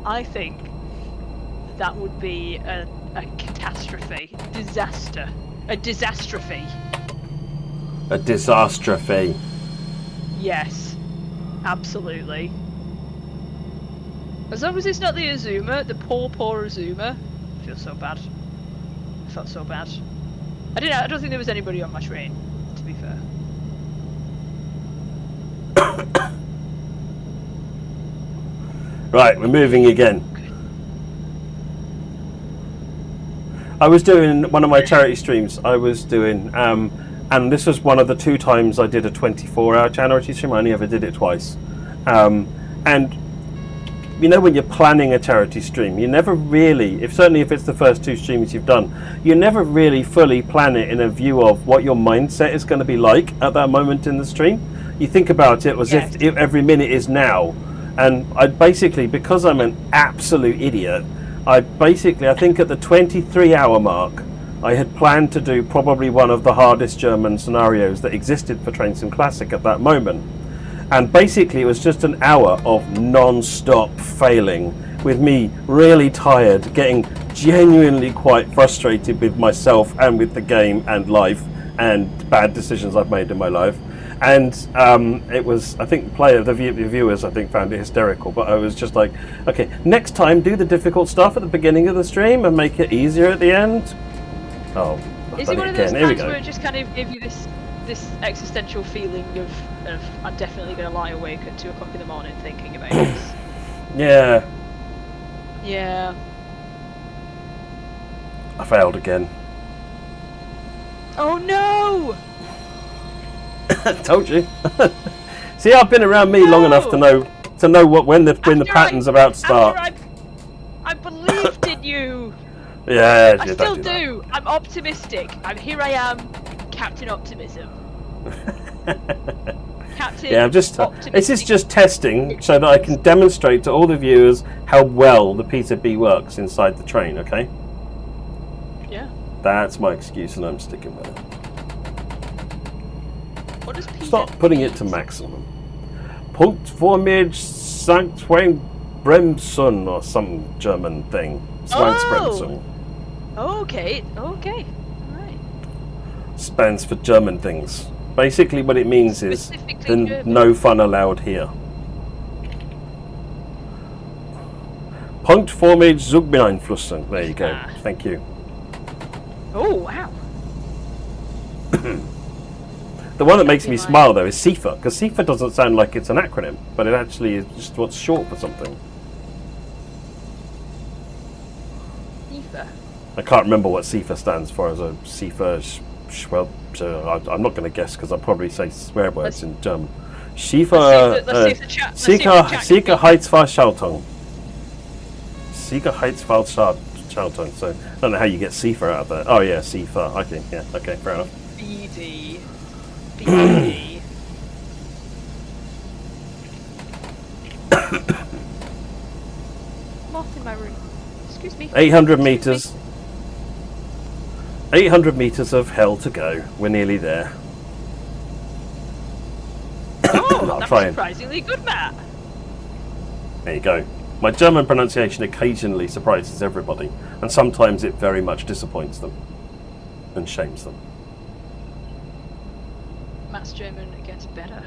I think that would be a catastrophe. Disaster. A disastrophe. A disastrophe. Yes. Absolutely. As long as it's not the Azuma, the poor Azuma. I feel so bad. I felt so bad. I don't think there was anybody on my train, to be fair. Right, we're moving again. I was doing one of my charity streams. And this was one of the 2 times I did a 24-hour charity stream. I only ever did it twice. And you know, when you're planning a charity stream, you never really, certainly if it's the first 2 streams you've done, you never really fully plan it in a view of what your mindset is going to be like at that moment in the stream. You think about it as if every minute is now. And I basically, because I'm an absolute idiot, I think at the 23-hour mark, I had planned to do probably one of the hardest German scenarios that existed for Train Sim Classic at that moment. And basically it was just an hour of non-stop failing, with me really tired, getting genuinely quite frustrated with myself and with the game and life and bad decisions I've made in my life. And it was, I think the viewers I think found it hysterical, but I was just like, okay, next time do the difficult stuff at the beginning of the stream and make it easier at the end. Oh, is it one of those times where it just kind of gave you this existential feeling of I'm definitely going to lie awake at 2 o'clock in the morning thinking about this? Yeah. Yeah. I failed again. Oh no! Told you. See, I've been around me long enough to know when the pattern's about to start. I believed in you. Yeah, I still do. I'm optimistic. Here I am, Captain Optimism. Captain. Yeah, this is just testing so that I can demonstrate to all the viewers how well the PCB works inside the train. Okay. Yeah. That's my excuse, and I'm sticking with it. What does PZ Stop putting it to maximum. Punkt Formage Sankt Bremsun or some German thing. Zwangsbremsung. Okay. Alright. Stands for German things. Basically, what it means is Specifically German. no fun allowed here. Punkt Formage Zugbeeinflussung. There you go. Thank you. Oh, wow. The one that makes me smile though is CIFA, because CIFA doesn't sound like it's an acronym, but it actually is just what's short for something. FIFA. I can't remember what CIFA stands for as a CIFA. Well, I'm not going to guess because I'll probably say swear words in German. CIFA. Sieger Heizfahrschaltung. Sieger Heizfahrschaltung. So I don't know how you get CIFA out of there. Oh yeah, CIFA. Okay, yeah, okay, fair enough. BD. Moth in my room. Excuse me. 800 meters. 800 meters of hell to go. We're nearly there. Oh, I'll that's try and- surprisingly good, Matt. There you go. My German pronunciation occasionally surprises everybody, and sometimes it very much disappoints them and shames them. Matt's German gets better.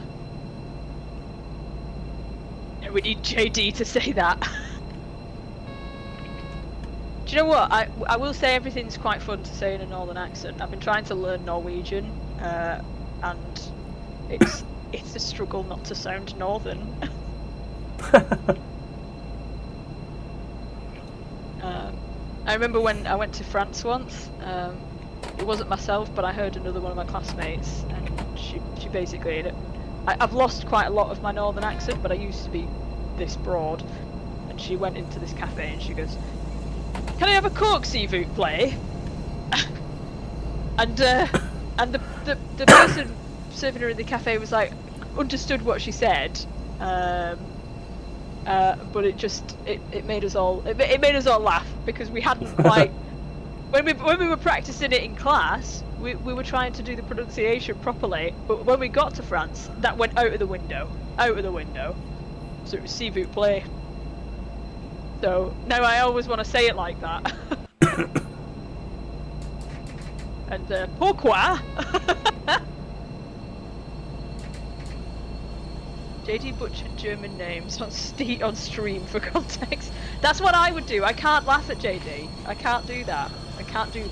Yeah, we need JD to say that. Do you know what? I will say everything's quite fun to say in a northern accent. I've been trying to learn Norwegian, and it's a struggle not to sound northern. I remember when I went to France once. It wasn't myself, but I heard another one of my classmates, and she basically. I've lost quite a lot of my northern accent, but I used to be this broad. And she went into this cafe and she goes, "Can I have a Coke, s'il vous plaît?" and the person serving her in the cafe was like, understood what she said, but it made us all laugh because we hadn't quite when we were practicing it in class, we were trying to do the pronunciation properly, but when we got to France, that went out of the window. So it was s'il vous plaît. So now I always want to say it like that. And pourquoi? JD butchered German names on stream for context. That's what I would do. I can't laugh at JD. I can't do that.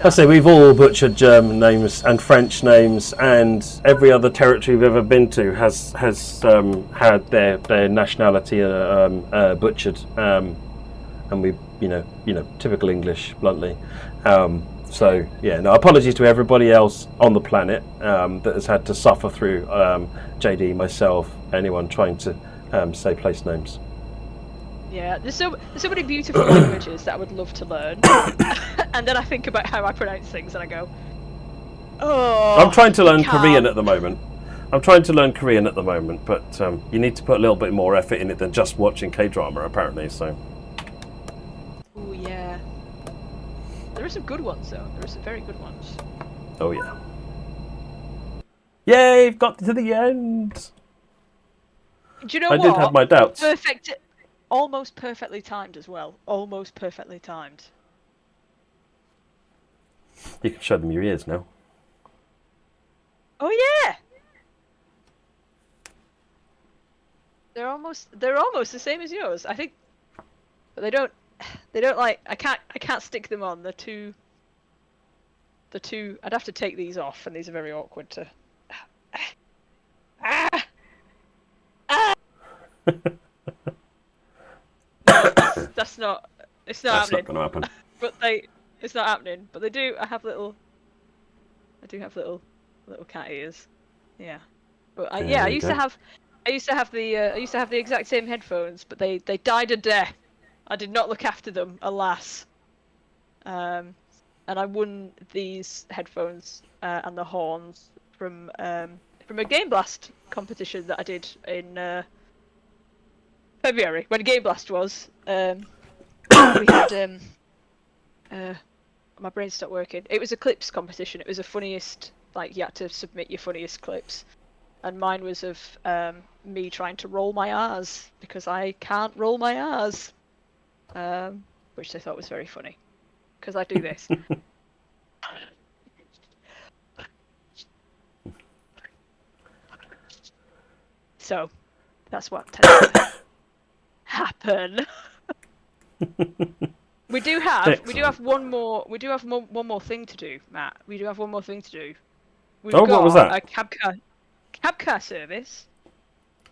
I say we've all butchered German names and French names, and every other territory we've ever been to has had their nationality butchered, and we typical English, bluntly. So yeah, no apologies to everybody else on the planet that has had to suffer through JD, myself, anyone trying to say place names. Yeah, there's so many beautiful languages that I would love to learn, and then I think about how I pronounce things and I go, oh. I'm trying to learn Korean at the moment. But you need to put a little bit more effort in it than just watching K-drama, apparently. So. Oh yeah. There are some good ones though. There are some very good ones. Oh yeah. Yay! We've got to the end. Do you know what? I did have my doubts. Perfect. Almost perfectly timed as well. Almost perfectly timed. You can show them your ears now. Oh yeah. They're almost the same as yours, I think. But they don't like. I can't stick them on. They're too. I'd have to take these off, and these are very awkward to. That's not. It's not happening. Not going to happen. It's not happening. But they do. I do have little cat ears. Yeah. But I used to have the exact same headphones, but they died a death. I did not look after them, alas. And I won these headphones and the horns from a Game Blast competition that I did in February, when Game Blast was. We had My brain stopped working. It was a clips competition. It was a funniest. Like you had to submit your funniest clips, and mine was of me trying to roll my R's because I can't roll my R's, which they thought was very funny because I do this. So that's what tends to happen. We do have one more thing to do, Matt. We do have one more thing to do. We've got what was that? A cab car service.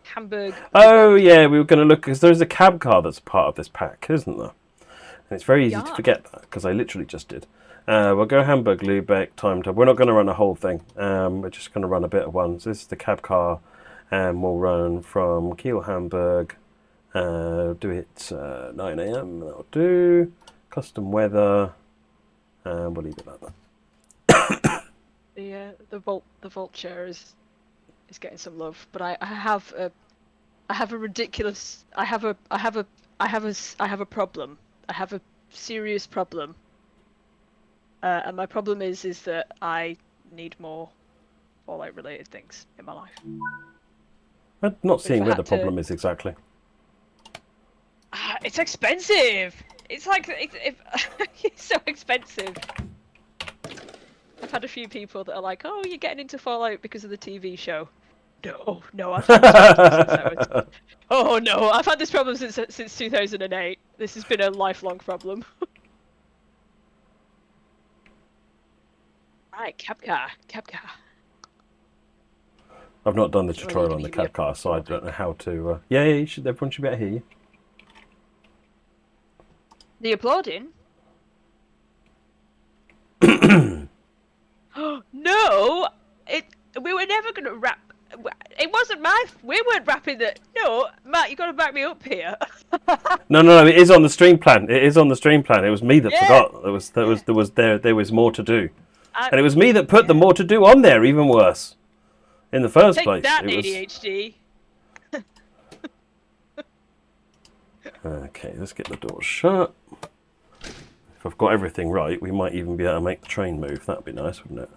Hamburg. Oh yeah, we were going to look because there's a cab car that's part of this pack, isn't there? And it's very easy to forget that because I literally just did. We'll go Hamburg, Lübeck, time to. We're not going to run a whole thing. We're just going to run a bit of one. So this is the cab car, and we'll run from Kiel, Hamburg. Do it 9 a.m. That'll do. Custom weather. We'll leave it like that. The Volt chair is getting some love, but I have a ridiculous. I have a problem. I have a serious problem. And my problem is that I need more Fallout related things in my life. I'm not seeing where the problem is exactly. It's expensive. It's like it's so expensive. I've had a few people that are like, "Oh, you're getting into Fallout because of the TV show." No, I've had this problem oh no, I've had this problem since 2008. This has been a lifelong problem. Right, cab car. I've not done the tutorial on the cab car, so I don't know how to. Yeah, you should. Everyone should be able to hear you. The applauding? No! We were never going to wrap... It wasn't we weren't wrapping the... No, Matt, you got to back me up here. No, it is on the stream plan. It is on the stream plan. It was me that forgot. There was more to do. And it was me that put the more to do on there, even worse. In the first place. Take that, ADHD. Okay, let's get the door shut. If I've got everything right, we might even be able to make the train move. That'd be nice, wouldn't it?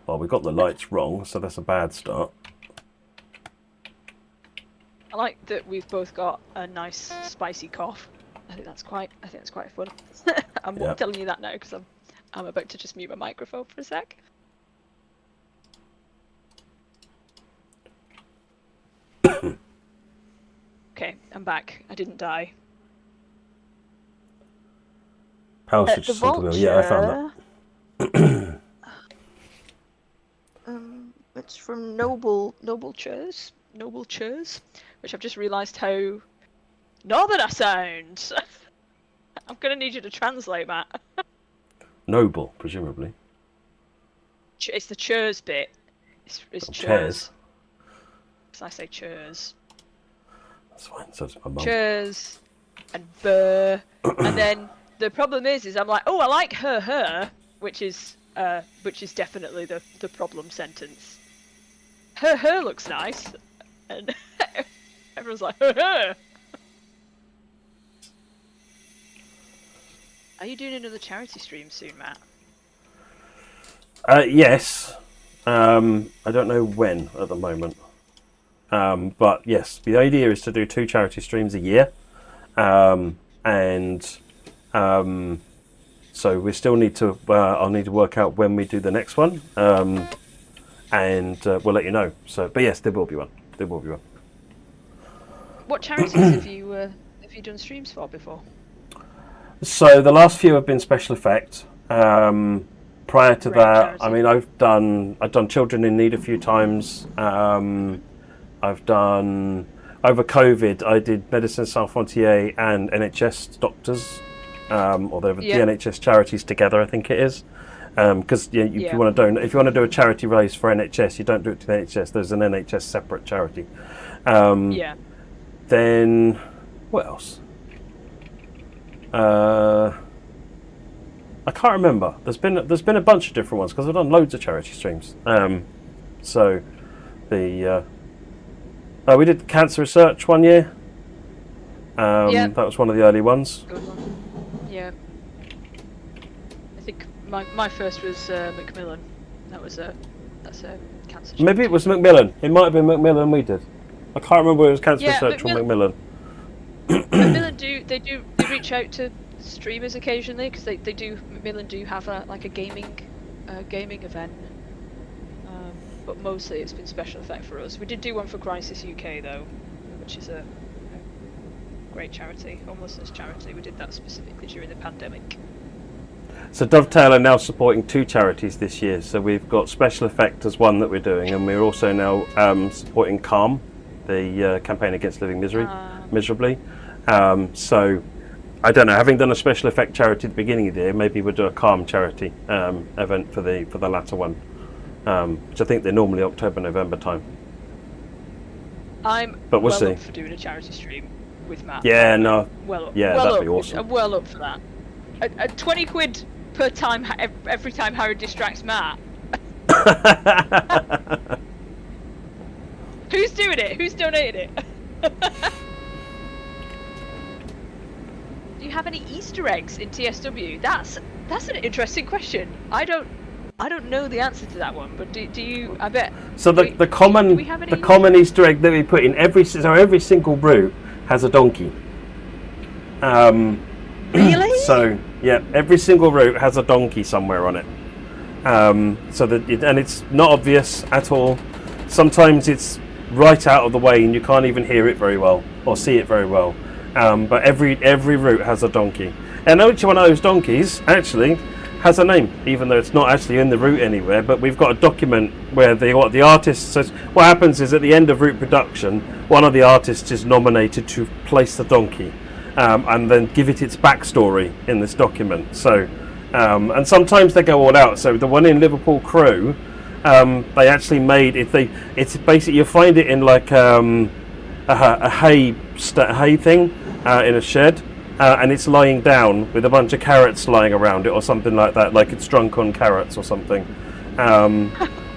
Well, we got the lights wrong, so that's a bad start. I like that we've both got a nice spicy cough. I think that's quite fun. I'm telling you that now because I'm about to just mute my microphone for a sec. Okay, I'm back. I didn't die. Power switch is something. Yeah, I found that. It's from Noble Chairs, which I've just realised how northern I sound. I'm gonna need you to translate, Matt. Noble, presumably. It's the chairs bit. It's chairs. So I say chairs. That's fine. So it's my mum. Chairs and burr, and then the problem is I'm like, oh, I like her, which is definitely the problem sentence. Her looks nice, and everyone's like, her. Are you doing another charity stream soon, Matt? Yes. I don't know when at the moment. But yes, the idea is to do 2 charity streams a year. So we still need to. I'll need to work out when we do the next one, and we'll let you know. So, but yes, there will be one. There will be one. What charities have you done streams for before? So the last few have been special effect. Prior to that, I mean, I've done Children in Need a few times. I've done over COVID. I did Médecins Sans Frontières and NHS doctors. Or the NHS charities together, I think it is, because if you want to do a charity race for NHS, you don't do it to the NHS. There's an NHS separate charity. Then what else? I can't remember. There's been a bunch of different ones because I've done loads of charity streams. So the we did cancer research one year. That was one of the early ones. Good one. Yeah. My first was Macmillan. That's a cancer. Maybe it was Macmillan. It might have been Macmillan we did. I can't remember whether it was Cancer Research or Macmillan. Macmillan they reach out to streamers occasionally because Macmillan do have a gaming event. But mostly it's been special effect for us. We did do one for Crisis UK though, which is a great charity, homelessness charity. We did that specifically during the pandemic. So Dovetail are now supporting 2 charities this year. So we've got Special Effect as one that we're doing, and we're also now supporting Calm, the campaign against living miserably. So I don't know. Having done a Special Effect charity at the beginning of the year, maybe we'll do a Calm charity event for the latter one, which I think they're normally October, November time. But we'll see. Up for doing a charity stream with Matt. Yeah, no. That'd be awesome. I'm well up for that. At 20 quid per time, every time Harry distracts Matt. Who's doing it? Who's donated it? Do you have any Easter eggs in TSW? That's an interesting question. I don't know the answer to that one, but do you? I bet. So the common Easter egg that we put in every single route has a donkey. Really? So yeah, every single route has a donkey somewhere on it. And it's not obvious at all. Sometimes it's right out of the way and you can't even hear it very well or see it very well. But every route has a donkey, and each one of those donkeys actually has a name, even though it's not actually in the route anywhere. But we've got a document where the artist says what happens is at the end of route production, one of the artists is nominated to place the donkey. And then give it its backstory in this document. So, and sometimes they go all out. So the one in Liverpool Crew, they actually made it's basically you find it in like a hay thing in a shed, and it's lying down with a bunch of carrots lying around it or something like that, like it's drunk on carrots or something.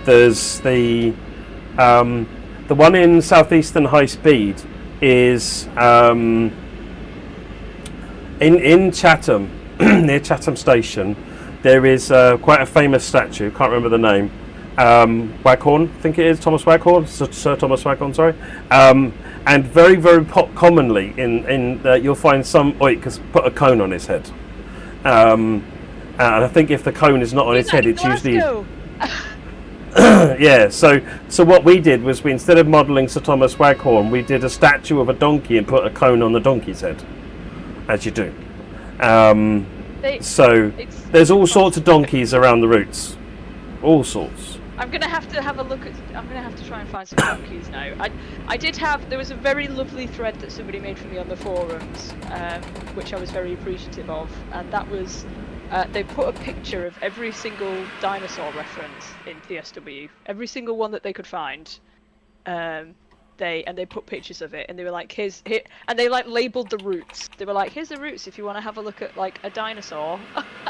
There's the one in Southeastern High Speed is. In Chatham, near Chatham Station, there is quite a famous statue. Can't remember the name. Waghorn, I think it is Thomas Waghorn, Sir Thomas Waghorn. Sorry. And very, very commonly in you'll find some oikas put a cone on his head. And I think if the cone is not on his head, it's usually. Yeah. So what we did was instead of modelling Sir Thomas Waghorn, we did a statue of a donkey and put a cone on the donkey's head. As you do. There's all sorts of donkeys around the routes. All sorts. I'm gonna have to try and find some donkeys now. There was a very lovely thread that somebody made for me on the forums, which I was very appreciative of, and that was they put a picture of every single dinosaur reference in TSW, every single one that they could find. They put pictures of it, and they were like, here, and they like labelled the routes. They were like, here's the routes if you want to have a look at like a dinosaur.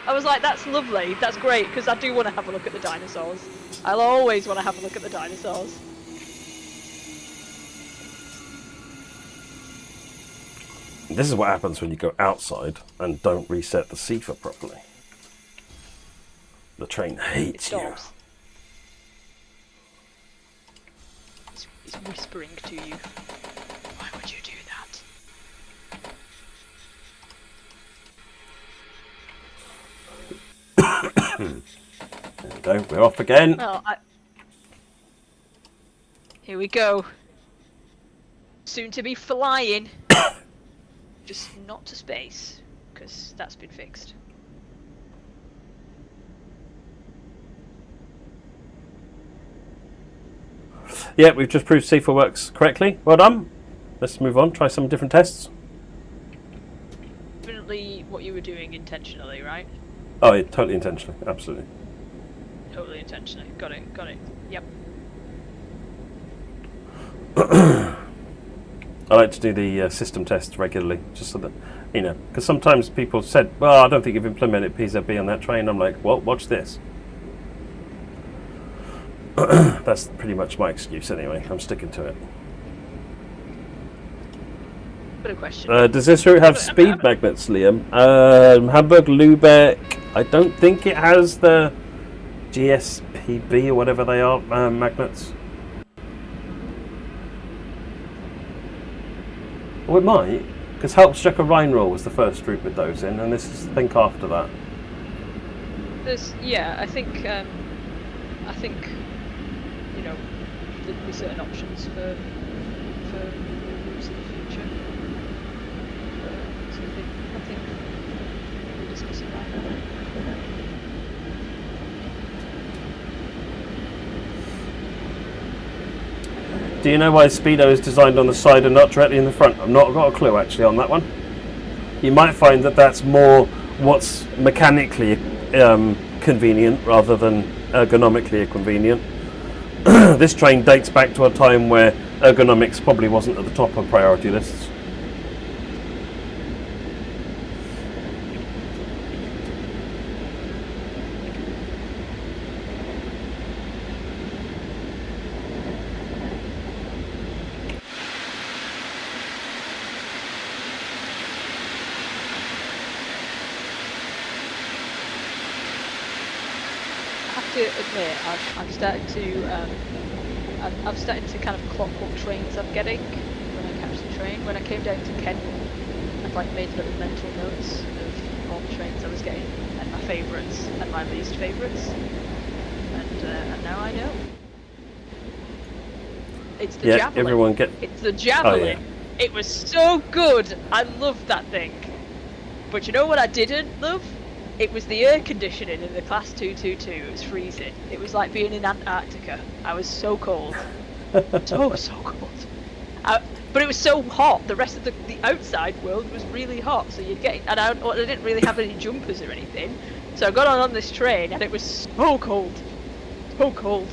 I was like, that's lovely, that's great, because I do want to have a look at the dinosaurs. I'll always want to have a look at the dinosaurs. This is what happens when you go outside and don't reset the CIFA properly. The train hates you. It's whispering to you. Why would you do that? There we go, we're off again. Well, here we go. Soon to be flying. Just not to space, because that's been fixed. Yeah, we've just proved CIFA works correctly. Well done. Let's move on, try some different tests. Definitely what you were doing intentionally, right? Oh, yeah, totally intentionally, absolutely. Totally intentionally. Got it. Yep. I like to do the system tests regularly, just so that, because sometimes people said, well, I don't think you've implemented PZB on that train. I'm like, well, watch this. That's pretty much my excuse anyway. I'm sticking to it. Good question. Does this route have speed magnets, Liam? Hamburg, Lübeck, I don't think it has the GSPB or whatever they are magnets. Well, it might, because Helpstrecker Rheinroll was the first group with those in, and this is the thing after that. I think you know there'd be certain options for groups in the future. So I think we're discussing that. Do you know why Speedo is designed on the side and not directly in the front? I've not got a clue actually on that one. You might find that that's more what's mechanically convenient rather than ergonomically convenient. This train dates back to a time where ergonomics probably wasn't at the top of priority lists. To admit, I've started to kind of clock what trains I'm getting when I catch the train. When I came down to Kent, I've like made little mental notes of all the trains I was getting and my favourites and my least favourites, and now I know. It's the Javelin. It's the Javelin. Oh, yeah. It was so good. I loved that thing. But you know what I didn't love? It was the air conditioning in the Class 222. It was freezing. It was like being in Antarctica. I was so cold. so cold. But it was so hot. The rest of the outside world was really hot. So you'd get... And I didn't really have any jumpers or anything. So I got on this train and it was so cold. So cold.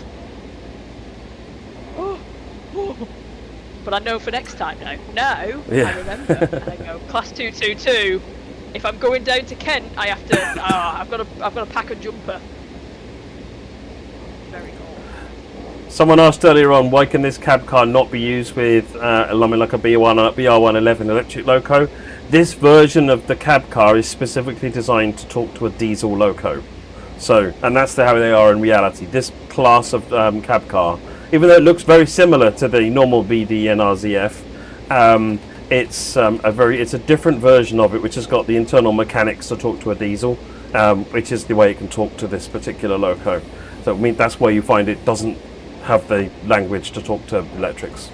Oh. But I know for next time now. Now, yeah. I remember. And I go, Class 222... If I'm going down to Kent, I have to. I've got to pack a jumper. Very cool. Someone asked earlier on, why can this cab car not be used with like a BR111 electric loco? This version of the cab car is specifically designed to talk to a diesel loco. So, and that's how they are in reality. This class of cab car, even though it looks very similar to the normal BD-NRZF, it's a different version of it, which has got the internal mechanics to talk to a diesel, which is the way it can talk to this particular loco. So I mean that's why you find it doesn't have the language to talk to electrics.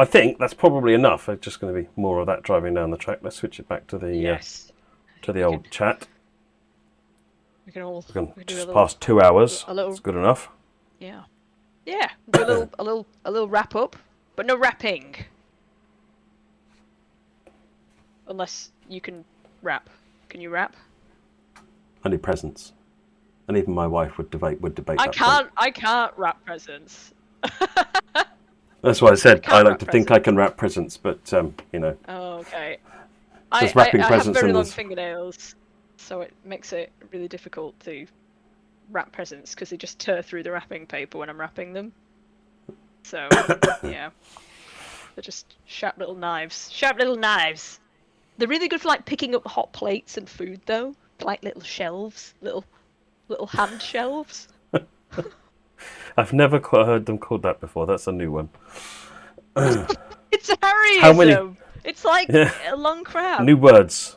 I think that's probably enough. There's just going to be more of that driving down the track. Let's switch it back to the to the old chat. We can just past 2 hours. That's good enough. Yeah. Yeah. Do a little wrap up, but no rapping. Unless you can rap. Can you rap? I need presents, and even my wife would debate. I can't rap presents. That's why I said I like to think I can wrap presents, but you know. Oh, okay. Just wrapping I presents have very long fingernails, so it makes it really difficult to wrap presents because they just tear through the wrapping paper when I'm wrapping them. So yeah, they're just sharp little knives. Sharp little knives. They're really good for like picking up hot plates and food, though, like little shelves, little hand shelves. I've never heard them called that before. That's a new one. It's a Harryism. How many? It's like a long crab. New words.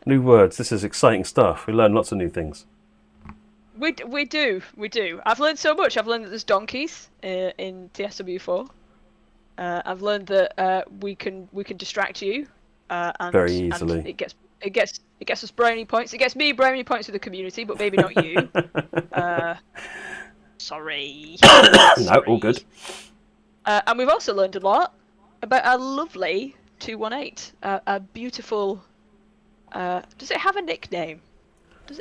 New words. This is exciting stuff. We learn lots of new things. We do. I've learned so much. I've learned that there's donkeys in TSW4. I've learned that we can distract you and, very easily. And it gets us brownie points. It gets me brownie points with the community, but maybe not you. Sorry. No, all good. And we've also learned a lot about our lovely 218. A beautiful. Does it have a nickname? Does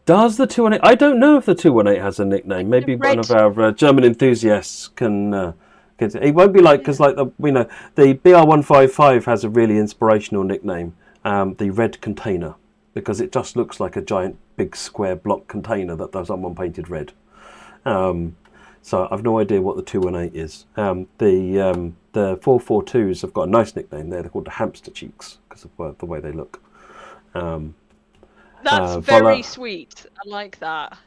Does the 218? I don't know if the 218 has a nickname. Maybe one of our German enthusiasts can. It won't be like because like the BR155 has a really inspirational nickname, the Red Container, because it just looks like a giant big square block container that someone painted red. So I've no idea what the 218 is. The 442s have got a nice nickname there. They're called the hamster cheeks because of the way they look. That's very sweet. I like that.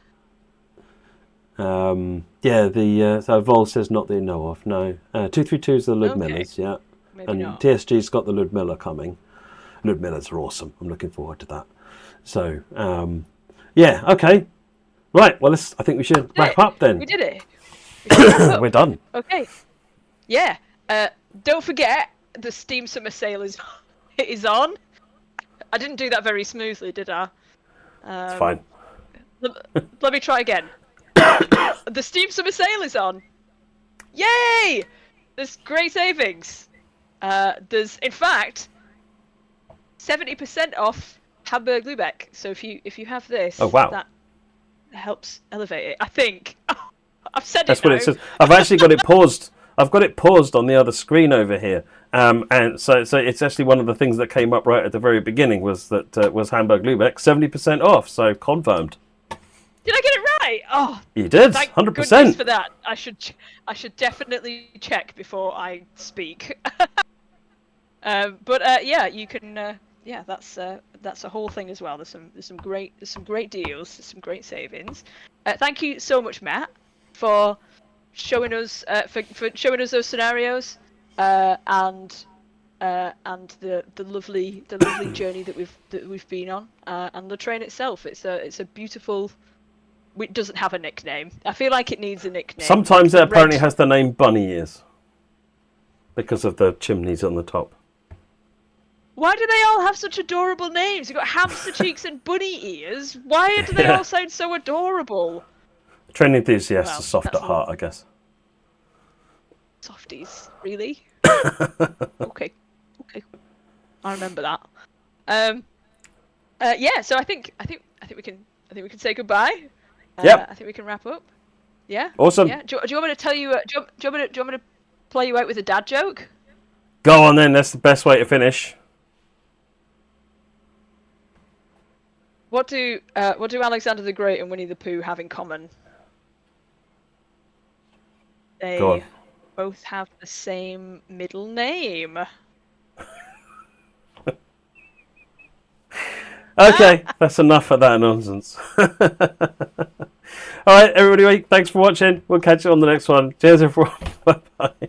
So Vol says not that they know of. No, 232's the Ludmillas, yeah. Maybe And not. TSG's got the Ludmilla coming. Ludmillas are awesome. I'm looking forward to that. So, okay. Right, well, I think we should wrap up then. We did it. We did wrap up. We're done. Okay. Yeah. Don't forget the Steam Summer Sale is on. I didn't do that very smoothly, did I? It's fine. Let me try again. The Steam Summer Sale is on. Yay! There's great savings. There's, in fact, 70% off Hamburg Lübeck. So if you have this, Oh wow, that helps elevate it. I think. I've said that's it what now. it says. I've actually got it paused. I've got it paused on the other screen over here. And so it's actually one of the things that came up right at the very beginning was that was Hamburg Lübeck 70% off. So confirmed. Did I get it right? Oh, You did, thank 100%. goodness for that. I should definitely check before I speak. But you can. That's a whole thing as well. There's some great deals. There's some great savings. Thank you so much, Matt, for showing us for showing us those scenarios and the lovely journey that we've been on, and the train itself. It's a beautiful. It doesn't have a nickname. I feel like it needs a nickname. Sometimes it apparently has the name Bunny Ears because of the chimneys on the top. Why do they all have such adorable names? You've got hamster cheeks and bunny ears. Why do they all sound so adorable? Train enthusiasts Well, are soft that's at heart, I guess. Softies, really? Okay. I remember that. So I think we can say goodbye. Yep. I think we can wrap up. Yeah. Awesome. Yeah. Do you want me to tell you? Do you want me to play you out with a dad joke? Go on then. That's the best way to finish. What do Alexander the Great and Winnie the Pooh have in common? They Go on. both have the same middle name. Okay, that's enough of that nonsense. All right, everybody, thanks for watching. We'll catch you on the next one. Cheers, everyone. Bye-bye.